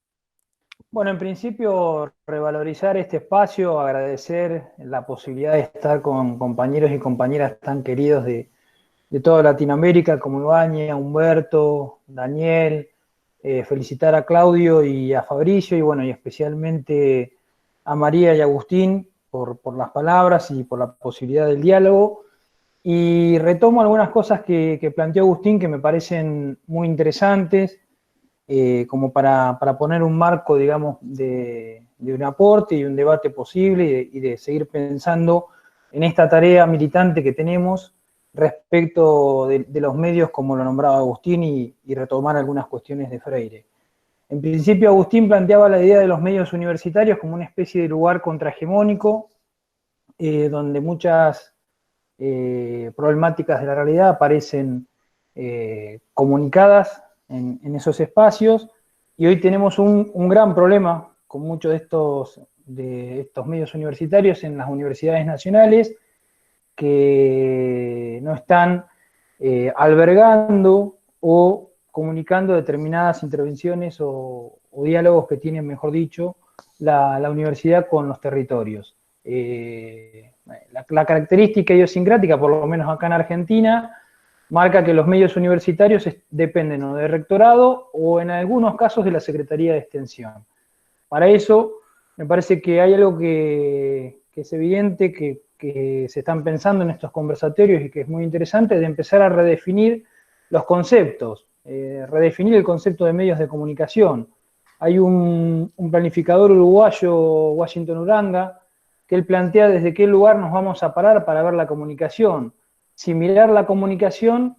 Bueno, en principio, revalorizar este espacio, agradecer la posibilidad de estar con compañeros y compañeras tan queridos de toda Latinoamérica, como Ibañez, Humberto, Daniel, felicitar a Claudio y a Fabricio, y bueno, y especialmente a María y Agustín por las palabras y por la posibilidad del diálogo. Y retomo algunas cosas que planteó Agustín que me parecen muy interesantes, como para poner un marco, digamos, de un aporte y un debate posible y de seguir pensando en esta tarea militante que tenemos respecto de los medios, como lo nombraba Agustín, y retomar algunas cuestiones de Freire. En principio, Agustín planteaba la idea de los medios universitarios como una especie de lugar contrahegemónico, donde muchas problemáticas de la realidad aparecen comunicadas en esos espacios, y hoy tenemos un gran problema con muchos de estos medios universitarios en las universidades nacionales, que no están albergando o comunicando determinadas intervenciones o diálogos que tienen, mejor dicho, la universidad con los territorios. La característica idiosincrática, por lo menos acá en Argentina, marca que los medios universitarios dependen o del rectorado o en algunos casos de la Secretaría de Extensión. Para eso, me parece que hay algo que es evidente, que se están pensando en estos conversatorios y que es muy interesante, de empezar a redefinir los conceptos, redefinir el concepto de medios de comunicación. Hay un planificador uruguayo, Washington Uranga, que él plantea desde qué lugar nos vamos a parar para ver la comunicación. Si mirar la comunicación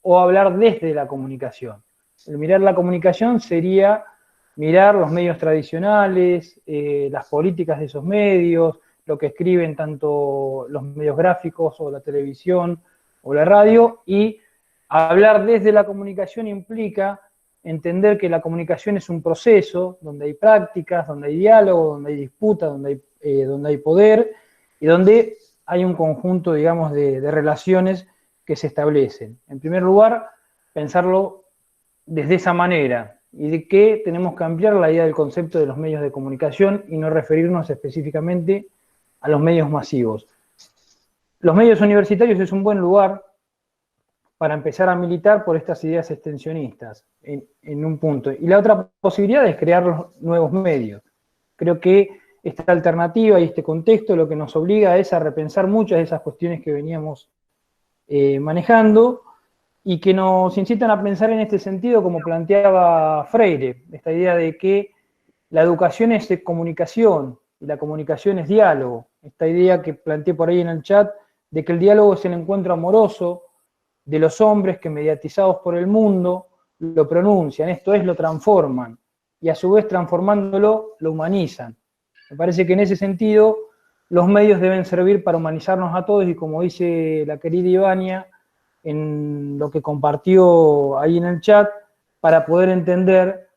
o hablar desde la comunicación. El mirar la comunicación sería mirar los medios tradicionales, las políticas de esos medios, lo que escriben tanto los medios gráficos o la televisión o la radio, y hablar desde la comunicación implica entender que la comunicación es un proceso donde hay prácticas, donde hay diálogo, donde hay disputa, donde hay poder y donde hay un conjunto, digamos, de relaciones que se establecen. En primer lugar, pensarlo desde esa manera, y de que tenemos que ampliar la idea del concepto de los medios de comunicación y no referirnos específicamente a los medios masivos. Los medios universitarios es un buen lugar para empezar a militar por estas ideas extensionistas, en un punto. Y la otra posibilidad es crear los nuevos medios. Creo que esta alternativa y este contexto lo que nos obliga es a repensar muchas de esas cuestiones que veníamos manejando, y que nos incitan a pensar en este sentido, como planteaba Freire, esta idea de que la educación es comunicación y la comunicación es diálogo. Esta idea que planteé por ahí en el chat, de que el diálogo es el encuentro amoroso de los hombres que, mediatizados por el mundo, lo pronuncian, esto es, lo transforman. y a su vez transformándolo lo humanizan. Me parece que en ese sentido los medios deben servir para humanizarnos a todos y como dice la querida Ivania en lo que compartió ahí en el chat, para poder entender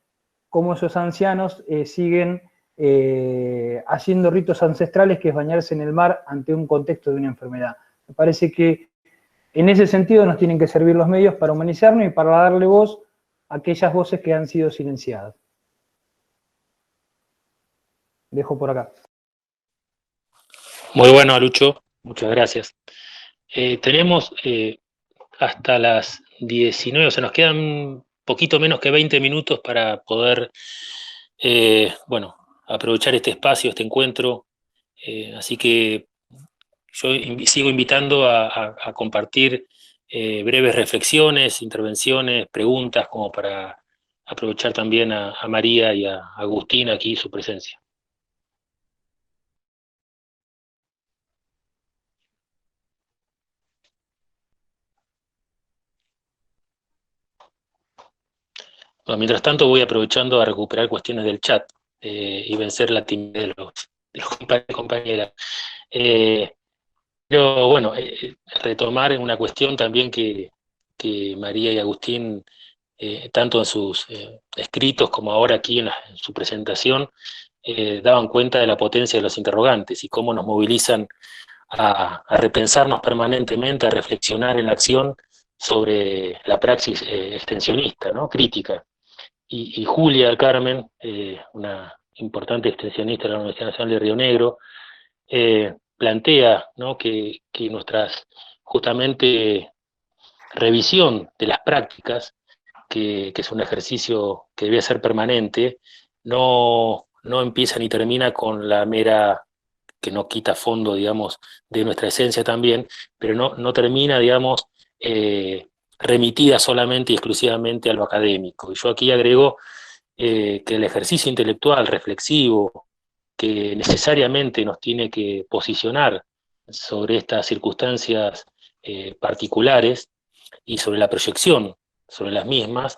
cómo esos ancianos siguen haciendo ritos ancestrales, que es bañarse en el mar ante un contexto de una enfermedad. Me parece que en ese sentido nos tienen que servir los medios para humanizarnos y para darle voz a aquellas voces que han sido silenciadas. Dejo por acá. Muy bueno, Lucho, muchas gracias. Tenemos hasta las 19, o sea, nos quedan un poquito menos que 20 minutos para poder, bueno, aprovechar este espacio, este encuentro, así que yo sigo invitando a compartir breves reflexiones, intervenciones, preguntas, como para aprovechar también a María y a Agustín aquí su presencia. Bueno, mientras tanto voy aprovechando a recuperar cuestiones del chat y vencer la timidez de los compañeros y compañeras. Pero bueno, retomar una cuestión también que María y Agustín, tanto en sus escritos como ahora aquí en su presentación, daban cuenta de la potencia de los interrogantes y cómo nos movilizan a repensarnos permanentemente, a reflexionar en la acción sobre la praxis extensionista, ¿no? Crítica. Y Julia Carmen, una importante extensionista de la Universidad Nacional de Río Negro, plantea, ¿no?, que nuestras, justamente, revisión de las prácticas, que es un ejercicio que debe ser permanente, no empieza ni termina con la mera, que no quita fondo, digamos, de nuestra esencia también, pero no termina, digamos, remitida solamente y exclusivamente a lo académico. Y yo aquí agrego que el ejercicio intelectual, reflexivo, que necesariamente nos tiene que posicionar sobre estas circunstancias particulares y sobre la proyección sobre las mismas,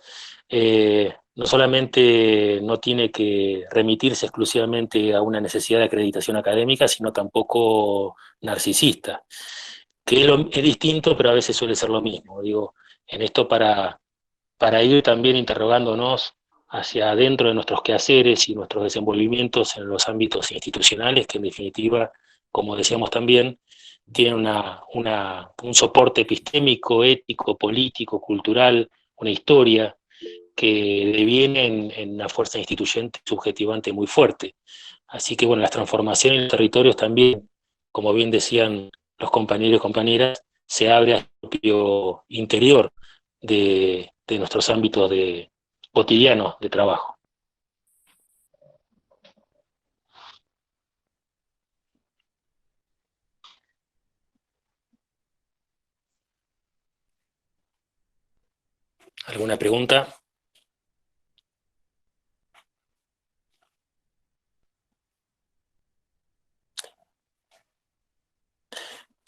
no solamente no tiene que remitirse exclusivamente a una necesidad de acreditación académica, sino tampoco narcisista, que es distinto, pero a veces suele ser lo mismo. Digo, en esto para ir también interrogándonos hacia adentro de nuestros quehaceres y nuestros desenvolvimientos en los ámbitos institucionales, que en definitiva, como decíamos también, tienen un soporte epistémico, ético, político, cultural, una historia que deviene en una fuerza instituyente subjetivante muy fuerte. Así que bueno, las transformaciones en los territorios también, como bien decían los compañeros y compañeras, se abre al propio interior de nuestros ámbitos cotidianos de trabajo. ¿Alguna pregunta?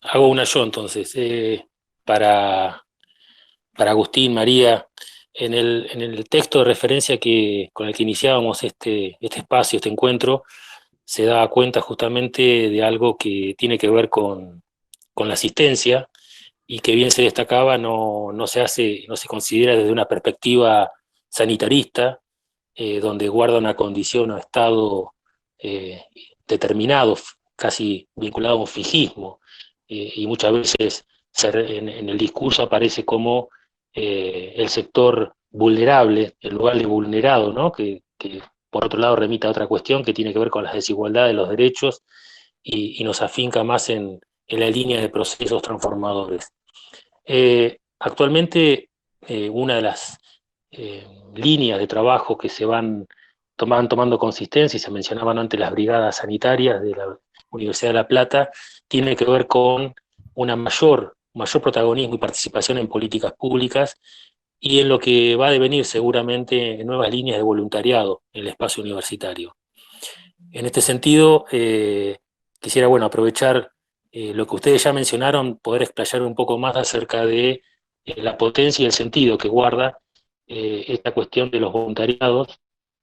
Hago una yo entonces, para Agustín, María, en el texto de referencia con el que iniciábamos este espacio, este encuentro, se da cuenta justamente de algo que tiene que ver con la asistencia, y que bien se destacaba, no se considera desde una perspectiva sanitarista, donde guarda una condición o estado determinado, casi vinculado a un fijismo, y muchas veces en el discurso aparece como el sector vulnerable, en lugar de vulnerado, ¿no? que por otro lado remite a otra cuestión que tiene que ver con las desigualdades de los derechos y nos afinca más en la línea de procesos transformadores. Actualmente, una de las líneas de trabajo que se van tomando consistencia, y se mencionaban antes las brigadas sanitarias de la Universidad de La Plata, tiene que ver con una mayor protagonismo y participación en políticas públicas y en lo que va a devenir seguramente en nuevas líneas de voluntariado en el espacio universitario. En este sentido, quisiera aprovechar lo que ustedes ya mencionaron, poder explayar un poco más acerca de la potencia y el sentido que guarda esta cuestión de los voluntariados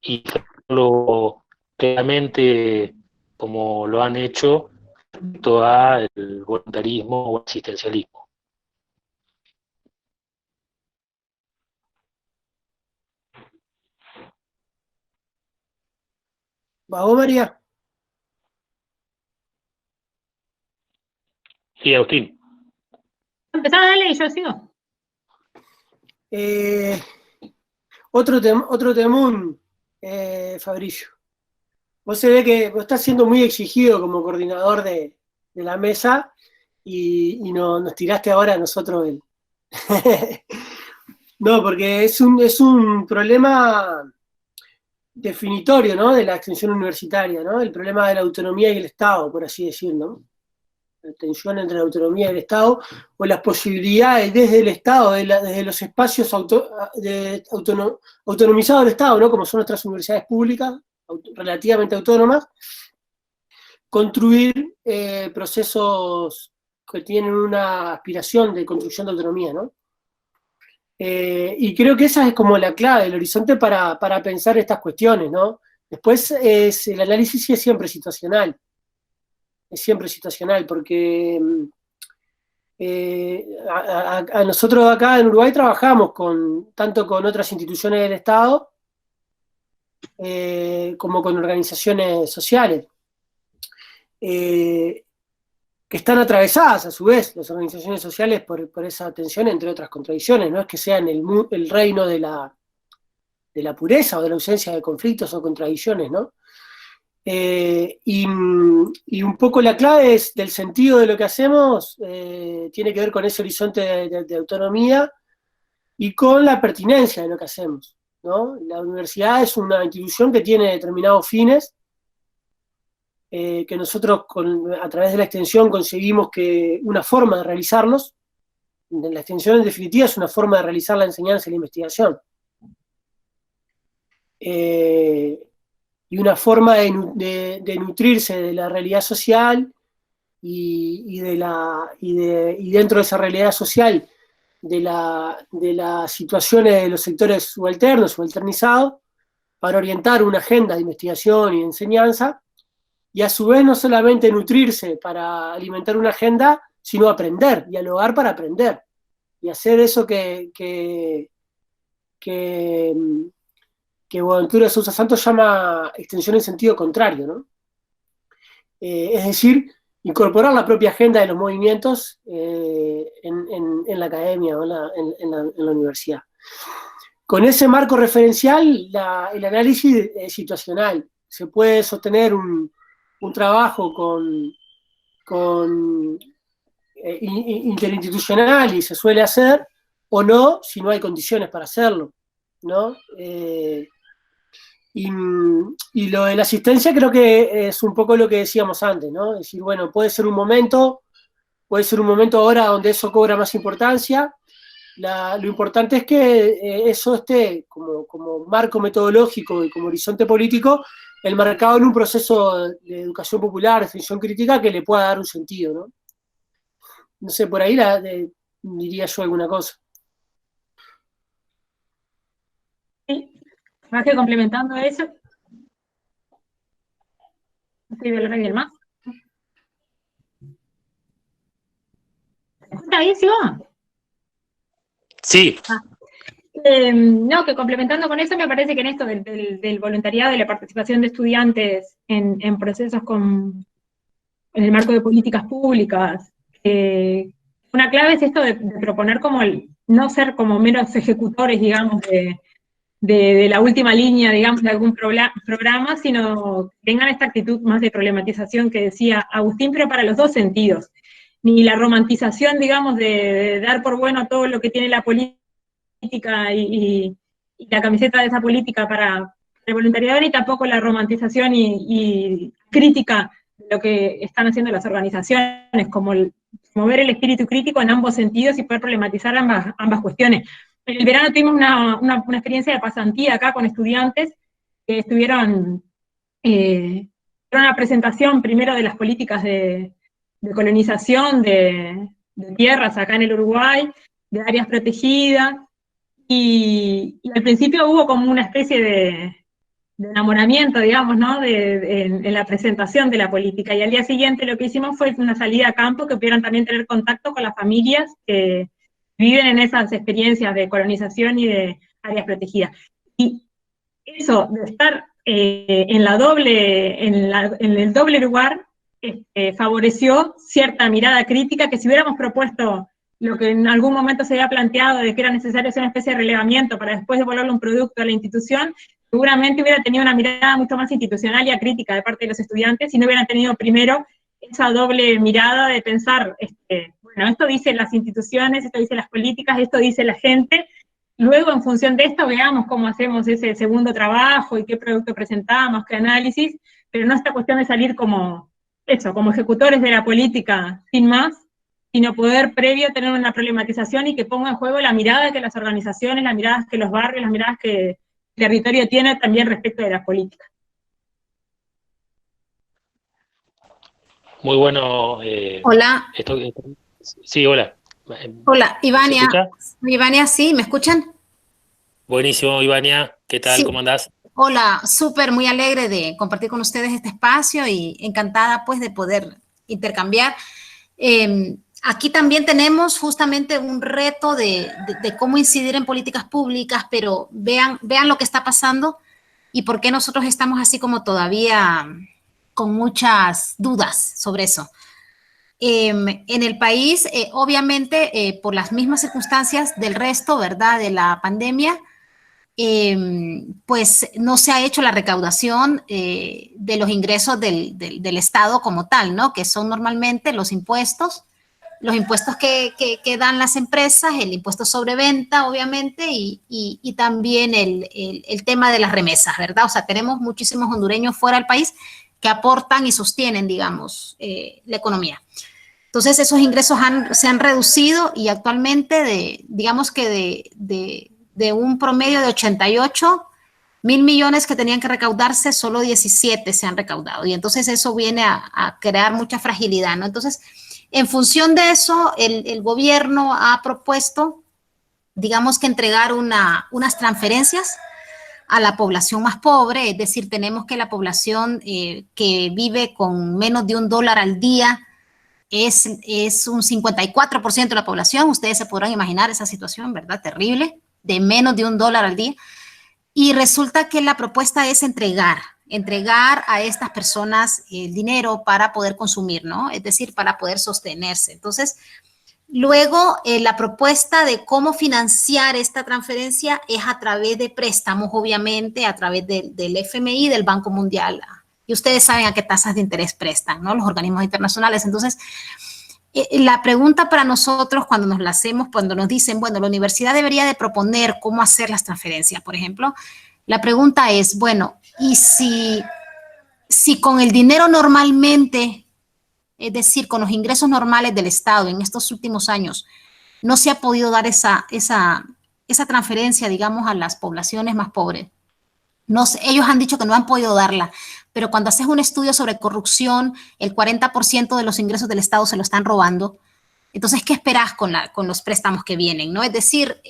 y hacerlo claramente como lo han hecho respecto al voluntarismo o asistencialismo. ¿Va vos, María? Sí, Agustín. Empezá, dale, y yo sigo. Otro temún, Fabricio. Vos se ve que vos estás siendo muy exigido como coordinador de la mesa y nos tiraste ahora a nosotros el... No, porque es un problema definitorio, ¿no?, de la extensión universitaria, ¿no? El problema de la autonomía y el Estado, por así decirlo, ¿no? La tensión entre la autonomía y el Estado, o las posibilidades desde el Estado, desde los espacios autonomizados del Estado, ¿no?, como son nuestras universidades públicas, relativamente autónomas, construir procesos que tienen una aspiración de construcción de autonomía, ¿no? Y creo que esa es como la clave, el horizonte para pensar estas cuestiones, ¿no? Después el análisis es siempre situacional, porque a nosotros acá en Uruguay trabajamos tanto con otras instituciones del Estado como con organizaciones sociales, que están atravesadas a su vez, las organizaciones sociales, por esa tensión, entre otras contradicciones. No es que sean el reino de la pureza o de la ausencia de conflictos o contradicciones, ¿no? Y un poco la clave del sentido de lo que hacemos tiene que ver con ese horizonte de autonomía y con la pertinencia de lo que hacemos, ¿no? La universidad es una institución que tiene determinados fines, que nosotros a través de la extensión conseguimos que una forma de realizarlos, la extensión en definitiva es una forma de realizar la enseñanza y la investigación. Y una forma de nutrirse de la realidad social y dentro de esa realidad social de las situaciones de los sectores subalternos, subalternizados, para orientar una agenda de investigación y de enseñanza, y a su vez no solamente nutrirse para alimentar una agenda, sino aprender, dialogar para aprender, y hacer eso que Boaventura de Sousa Santos llama extensión en sentido contrario, ¿no? Es decir, incorporar la propia agenda de los movimientos en la academia o en la universidad. Con ese marco referencial, el análisis es situacional. Se puede sostener un trabajo interinstitucional, y se suele hacer, o no, si no hay condiciones para hacerlo, ¿no? Y lo de la asistencia creo que es un poco lo que decíamos antes, ¿no? Es decir, bueno, puede ser un momento ahora donde eso cobra más importancia. Lo importante es que eso esté como marco metodológico y como horizonte político, enmarcado en un proceso de educación popular, de extensión crítica, que le pueda dar un sentido, ¿no? No sé, por ahí diría yo alguna cosa. Sí, más que complementando eso, ¿sí alguien más? ¿Está ahí, sí va? Sí. No, que complementando con eso, me parece que en esto del voluntariado y la participación de estudiantes en procesos en el marco de políticas públicas, una clave es esto de proponer como no ser como meros ejecutores, digamos, de la última línea, digamos, de algún programa, sino que tengan esta actitud más de problematización que decía Agustín, pero para los dos sentidos. Ni la romantización, digamos, de dar por bueno todo lo que tiene la política y la camiseta de esa política para el voluntariado, ni tampoco la romantización y crítica de lo que están haciendo las organizaciones, como ver el espíritu crítico en ambos sentidos y poder problematizar ambas cuestiones. En el verano tuvimos una experiencia de pasantía acá con estudiantes que estuvieron una presentación primero de las políticas de colonización de tierras acá en el Uruguay, de áreas protegidas, y al principio hubo como una especie enamoramiento, digamos, ¿no? En la presentación de la política. Y al día siguiente lo que hicimos fue una salida a campo, que pudieran también tener contacto con las familias que viven en esas experiencias de colonización y de áreas protegidas. Y eso de estar en el doble lugar favoreció cierta mirada crítica, que si hubiéramos propuesto lo que en algún momento se había planteado de que era necesario hacer una especie de relevamiento para después devolverle un producto a la institución, seguramente hubiera tenido una mirada mucho más institucional y acrítica de parte de los estudiantes, y no hubieran tenido primero esa doble mirada de pensar, bueno, esto dicen las instituciones, esto dicen las políticas, esto dice la gente, luego en función de esto veamos cómo hacemos ese segundo trabajo y qué producto presentamos, qué análisis, pero no esta cuestión de salir como ejecutores de la política sin más, sino poder previo tener una problematización y que ponga en juego la mirada que las organizaciones, las miradas que los barrios, las miradas que el territorio tiene también respecto de las políticas. Muy bueno. Hola. Sí, hola. Hola, Ivania. ¿Se escucha? Ivania, ¿sí? ¿Me escuchan? Buenísimo, Ivania. ¿Qué tal? Sí. ¿Cómo andás? Hola, súper, muy alegre de compartir con ustedes este espacio y encantada pues de poder intercambiar. Aquí también tenemos justamente un reto de cómo incidir en políticas públicas, pero vean lo que está pasando y por qué nosotros estamos así como todavía con muchas dudas sobre eso. En el país, obviamente, por las mismas circunstancias del resto, ¿verdad?, de la pandemia, pues no se ha hecho la recaudación de los ingresos del Estado como tal, ¿no?, que son normalmente los impuestos que dan las empresas, el impuesto sobre venta, obviamente, y también el tema de las remesas, ¿verdad? O sea, tenemos muchísimos hondureños fuera del país que aportan y sostienen, digamos, la economía. Entonces, esos ingresos se han reducido y actualmente, digamos que de un promedio de 88.000 millones que tenían que recaudarse, solo 17 se han recaudado. Y entonces eso viene a crear mucha fragilidad, ¿no? Entonces, en función de eso, el gobierno ha propuesto, digamos, que entregar unas transferencias a la población más pobre, es decir, tenemos que la población que vive con menos de $1 al día es un 54% de la población. Ustedes se podrán imaginar esa situación, ¿verdad? Terrible, de menos de $1 al día. Y resulta que la propuesta es entregar a estas personas el dinero para poder consumir, ¿no? Es decir, para poder sostenerse. Entonces, luego la propuesta de cómo financiar esta transferencia es a través de préstamos, obviamente, a través del FMI, del Banco Mundial. Y ustedes saben a qué tasas de interés prestan, ¿no?, los organismos internacionales. Entonces, la pregunta para nosotros cuando nos la hacemos, cuando nos dicen, bueno, la universidad debería de proponer cómo hacer las transferencias, por ejemplo, la pregunta es, bueno, ¿y si con el dinero normalmente, es decir, con los ingresos normales del Estado en estos últimos años, no se ha podido dar esa transferencia, digamos, a las poblaciones más pobres? No sé, ellos han dicho que no han podido darla, pero cuando haces un estudio sobre corrupción, el 40% de los ingresos del Estado se lo están robando. Entonces, ¿qué esperas con los préstamos que vienen, ¿no? Es decir,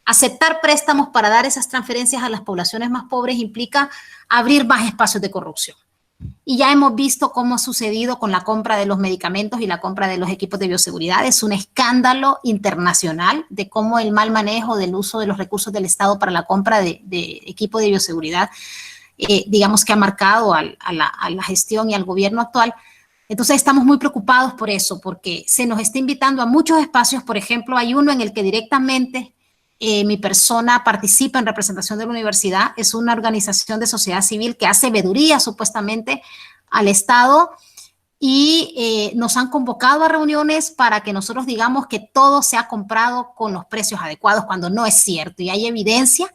aceptar préstamos para dar esas transferencias a las poblaciones más pobres implica abrir más espacios de corrupción. Y ya hemos visto cómo ha sucedido con la compra de los medicamentos y la compra de los equipos de bioseguridad. Es un escándalo internacional de cómo el mal manejo del uso de los recursos del Estado para la compra de equipos de bioseguridad, digamos que ha marcado a la gestión y al gobierno actual. Entonces estamos muy preocupados por eso, porque se nos está invitando a muchos espacios. Por ejemplo, hay uno en el que directamente mi persona participa en representación de la universidad. Es una organización de sociedad civil que hace veeduría supuestamente al Estado y nos han convocado a reuniones para que nosotros digamos que todo se ha comprado con los precios adecuados, cuando no es cierto y hay evidencia,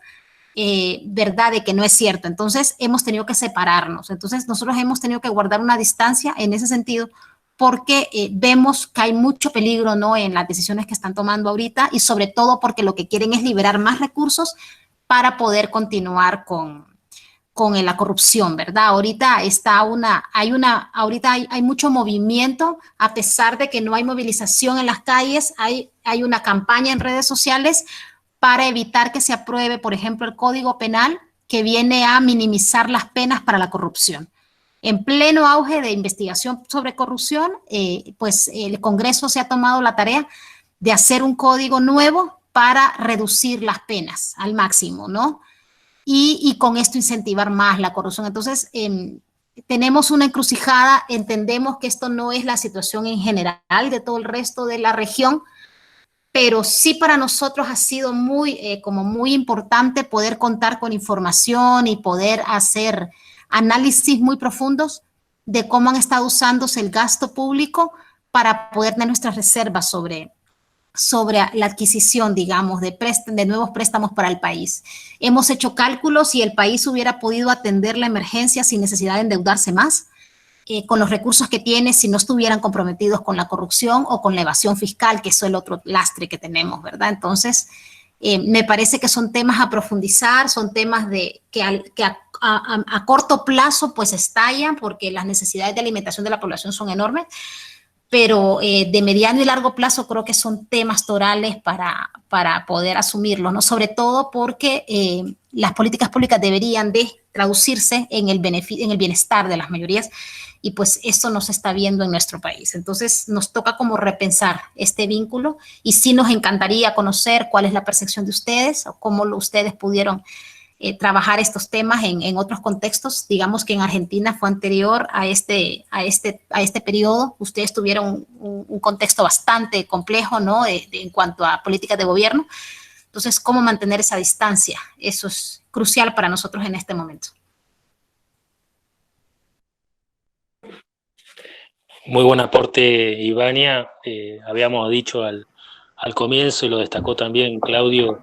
verdad, de que no es cierto. Entonces hemos tenido que separarnos. Entonces nosotros hemos tenido que guardar una distancia en ese sentido, porque vemos que hay mucho peligro, ¿no?, en las decisiones que están tomando ahorita, y sobre todo porque lo que quieren es liberar más recursos para poder continuar con la corrupción, ¿verdad? Ahorita hay mucho movimiento, a pesar de que no hay movilización en las calles, hay una campaña en redes sociales para evitar que se apruebe, por ejemplo, el Código Penal que viene a minimizar las penas para la corrupción. En pleno auge de investigación sobre corrupción, pues el Congreso se ha tomado la tarea de hacer un código nuevo para reducir las penas al máximo, ¿no? Y con esto incentivar más la corrupción. Entonces, tenemos una encrucijada, entendemos que esto no es la situación en general de todo el resto de la región, pero sí para nosotros ha sido muy importante poder contar con información y poder hacer análisis muy profundos de cómo han estado usándose el gasto público para poder tener nuestras reservas sobre la adquisición, digamos, de nuevos préstamos para el país. Hemos hecho cálculos y el país hubiera podido atender la emergencia sin necesidad de endeudarse más, con los recursos que tiene, si no estuvieran comprometidos con la corrupción o con la evasión fiscal, que es el otro lastre que tenemos, ¿verdad? Entonces, me parece que son temas a profundizar, son temas que a corto plazo pues estallan porque las necesidades de alimentación de la población son enormes, pero de mediano y largo plazo creo que son temas torales para poder asumirlos, ¿no? Sobre todo porque las políticas públicas deberían de traducirse en el bienestar de las mayorías, y pues eso no se está viendo en nuestro país. Entonces nos toca como repensar este vínculo, y sí nos encantaría conocer cuál es la percepción de ustedes o cómo ustedes pudieron trabajar estos temas en otros contextos. Digamos que en Argentina fue anterior a este periodo. Ustedes tuvieron un contexto bastante complejo, ¿no? En cuanto a políticas de gobierno. Entonces, ¿cómo mantener esa distancia? Eso es crucial para nosotros en este momento. Muy buen aporte, Ivania. Habíamos dicho al comienzo, y lo destacó también Claudio,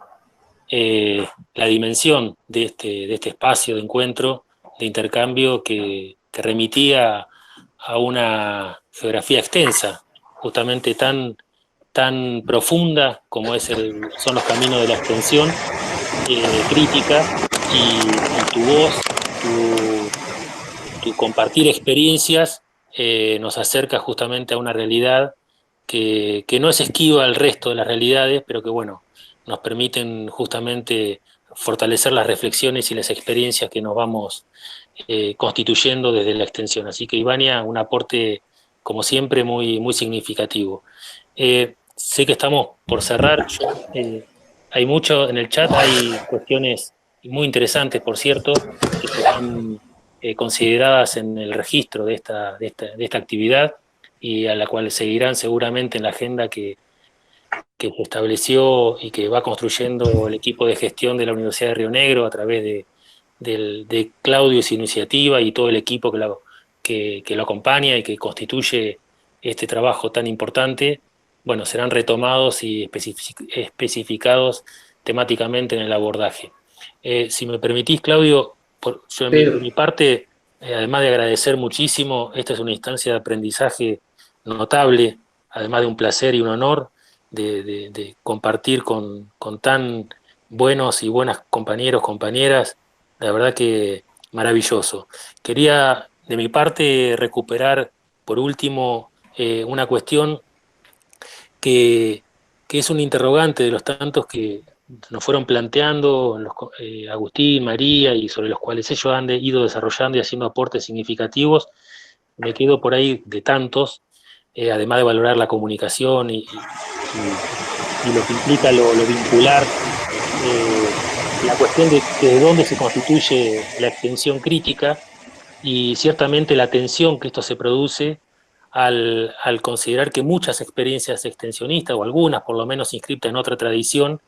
la dimensión de este espacio de encuentro, de intercambio, que remitía a una geografía extensa, justamente tan profunda como son los caminos de la extensión crítica, y tu voz, tu compartir experiencias nos acerca justamente a una realidad que no es esquiva al resto de las realidades, pero que, bueno, nos permiten justamente fortalecer las reflexiones y las experiencias que nos vamos constituyendo desde la extensión. Así que, Ivania, un aporte, como siempre, muy, muy significativo. Sé que estamos por cerrar. Hay mucho en el chat, hay cuestiones muy interesantes, por cierto, que serán consideradas en el registro de esta actividad, y a la cual seguirán seguramente en la agenda que se estableció y que va construyendo el equipo de gestión de la Universidad de Río Negro a través de Claudio y su iniciativa, y todo el equipo que lo acompaña y que constituye este trabajo tan importante. Bueno, serán retomados y especificados temáticamente en el abordaje. Si me permitís, Claudio, yo en mi parte, además de agradecer muchísimo, esta es una instancia de aprendizaje notable, además de un placer y un honor de compartir con tan buenos y buenas compañeros, compañeras. La verdad que maravilloso. Quería, de mi parte, recuperar, por último, una cuestión que es un interrogante de los tantos que nos fueron planteando Agustín, María, y sobre los cuales ellos han ido desarrollando y haciendo aportes significativos. Me quedo por ahí de tantos, además de valorar la comunicación y lo que implica lo vincular, la cuestión de dónde se constituye la extensión crítica, y ciertamente la tensión que esto se produce al considerar que muchas experiencias extensionistas, o algunas por lo menos inscritas en otra tradición,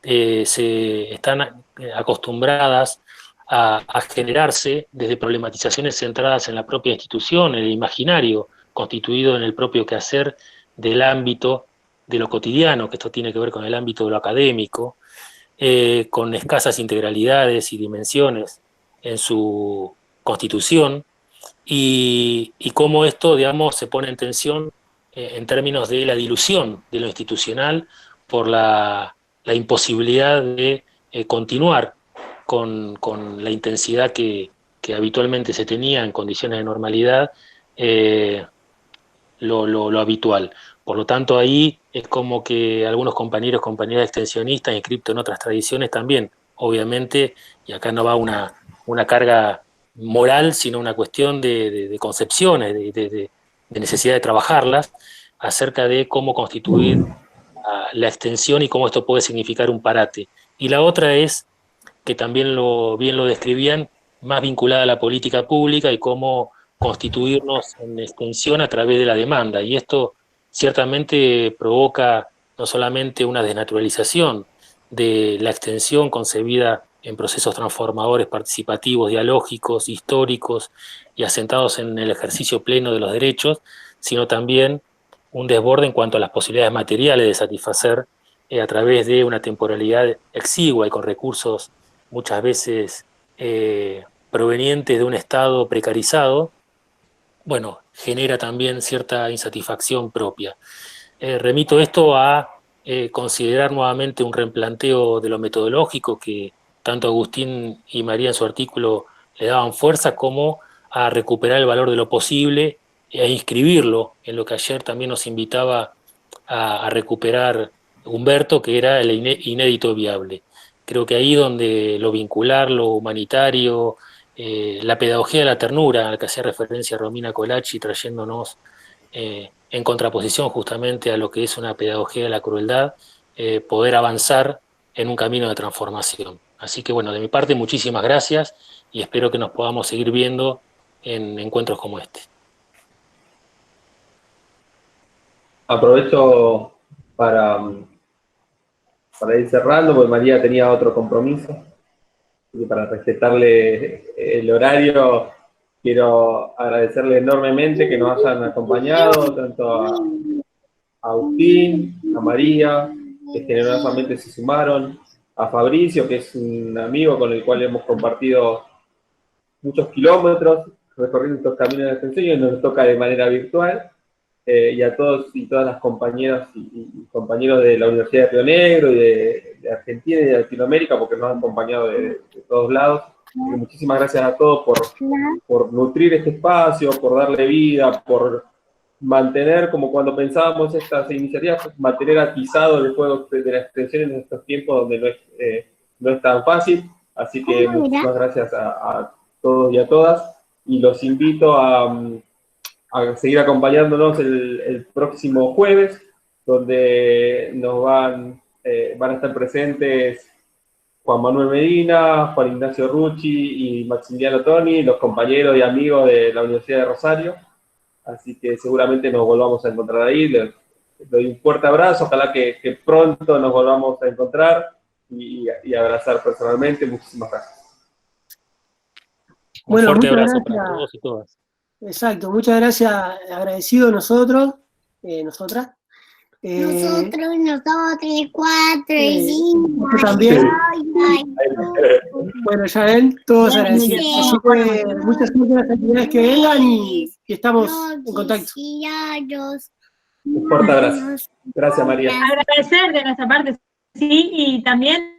se están acostumbradas a generarse desde problematizaciones centradas en la propia institución, en el imaginario constituido en el propio quehacer del ámbito de lo cotidiano, que esto tiene que ver con el ámbito de lo académico, con escasas integralidades y dimensiones en su constitución, y cómo esto, digamos, se pone en tensión en términos de la dilución de lo institucional por la imposibilidad de continuar con la intensidad que habitualmente se tenía en condiciones de normalidad, lo habitual. Por lo tanto, ahí es como que algunos compañeros, compañeras extensionistas inscriptos en otras tradiciones también obviamente, y acá no va una carga moral, sino una cuestión de concepciones, de necesidad de trabajarlas, acerca de cómo constituir la extensión y cómo esto puede significar un parate. Y la otra es, que también bien lo describían, más vinculada a la política pública y cómo constituirnos en extensión a través de la demanda. Y esto ciertamente provoca no solamente una desnaturalización de la extensión concebida en procesos transformadores, participativos, dialógicos, históricos y asentados en el ejercicio pleno de los derechos, sino también un desborde en cuanto a las posibilidades materiales de satisfacer a través de una temporalidad exigua y con recursos muchas veces provenientes de un Estado precarizado, bueno, genera también cierta insatisfacción propia. Remito esto a considerar nuevamente un replanteo de lo metodológico que tanto Agustín y María en su artículo le daban fuerza, como a recuperar el valor de lo posible e inscribirlo en lo que ayer también nos invitaba a recuperar Humberto, que era el inédito viable. Creo que ahí donde lo vincular, lo humanitario, la pedagogía de la ternura, a la que hacía referencia Romina Colachi, trayéndonos en contraposición justamente a lo que es una pedagogía de la crueldad, poder avanzar en un camino de transformación. Así que bueno, de mi parte muchísimas gracias y espero que nos podamos seguir viendo en encuentros como este. Aprovecho para ir cerrando, porque María tenía otro compromiso. Y para respetarle el horario, quiero agradecerle enormemente que nos hayan acompañado, tanto a Agustín, a María, que generosamente se sumaron, a Fabricio, que es un amigo con el cual hemos compartido muchos kilómetros recorriendo estos caminos de extensión y nos toca de manera virtual, y a todos y todas las compañeras y compañeros de la Universidad de Río Negro y de Argentina y de Latinoamérica, porque nos han acompañado de todos lados. Muchísimas gracias a todos por nutrir este espacio, por darle vida, por mantener, como cuando pensábamos estas iniciativas, mantener atizado el fuego de la extensión en estos tiempos donde no es tan fácil. Así que muchísimas gracias a todos y a todas, y los invito a seguir acompañándonos el próximo jueves, donde nos van a estar presentes Juan Manuel Medina, Juan Ignacio Rucci y Maximiliano Toni, los compañeros y amigos de la Universidad de Rosario. Así que seguramente nos volvamos a encontrar ahí. Les doy un fuerte abrazo, ojalá que pronto nos volvamos a encontrar y abrazar personalmente. Muchísimas gracias. Un fuerte abrazo para todos y todas. Exacto, muchas gracias, agradecidos nosotros, nosotras. Nosotros, 4 y 5. También. Bueno, ya ven, todos agradecidos. Así que muchas gracias a las actividades que vengan y estamos en contacto. Un fuerte abrazo. Gracias, María. Agradecer de nuestra parte, sí, y también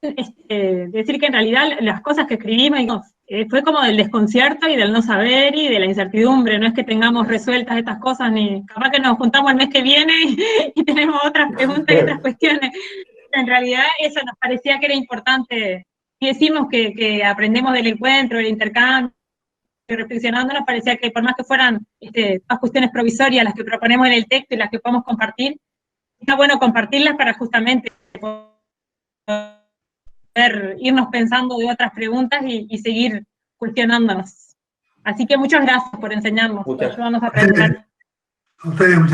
decir que en realidad las cosas que escribimos fue como del desconcierto y del no saber y de la incertidumbre. No es que tengamos resueltas estas cosas, ni capaz que nos juntamos el mes que viene y tenemos otras preguntas y otras cuestiones. En realidad eso nos parecía que era importante, y decimos que aprendemos del encuentro, del intercambio, reflexionando, nos parecía que por más que fueran todas cuestiones provisorias las que proponemos en el texto y las que podemos compartir, está bueno compartirlas para justamente poder irnos pensando de otras preguntas y seguir cuestionándonos. Así que muchas gracias por enseñarnos, por ayudarnos a aprender. A ustedes, muchas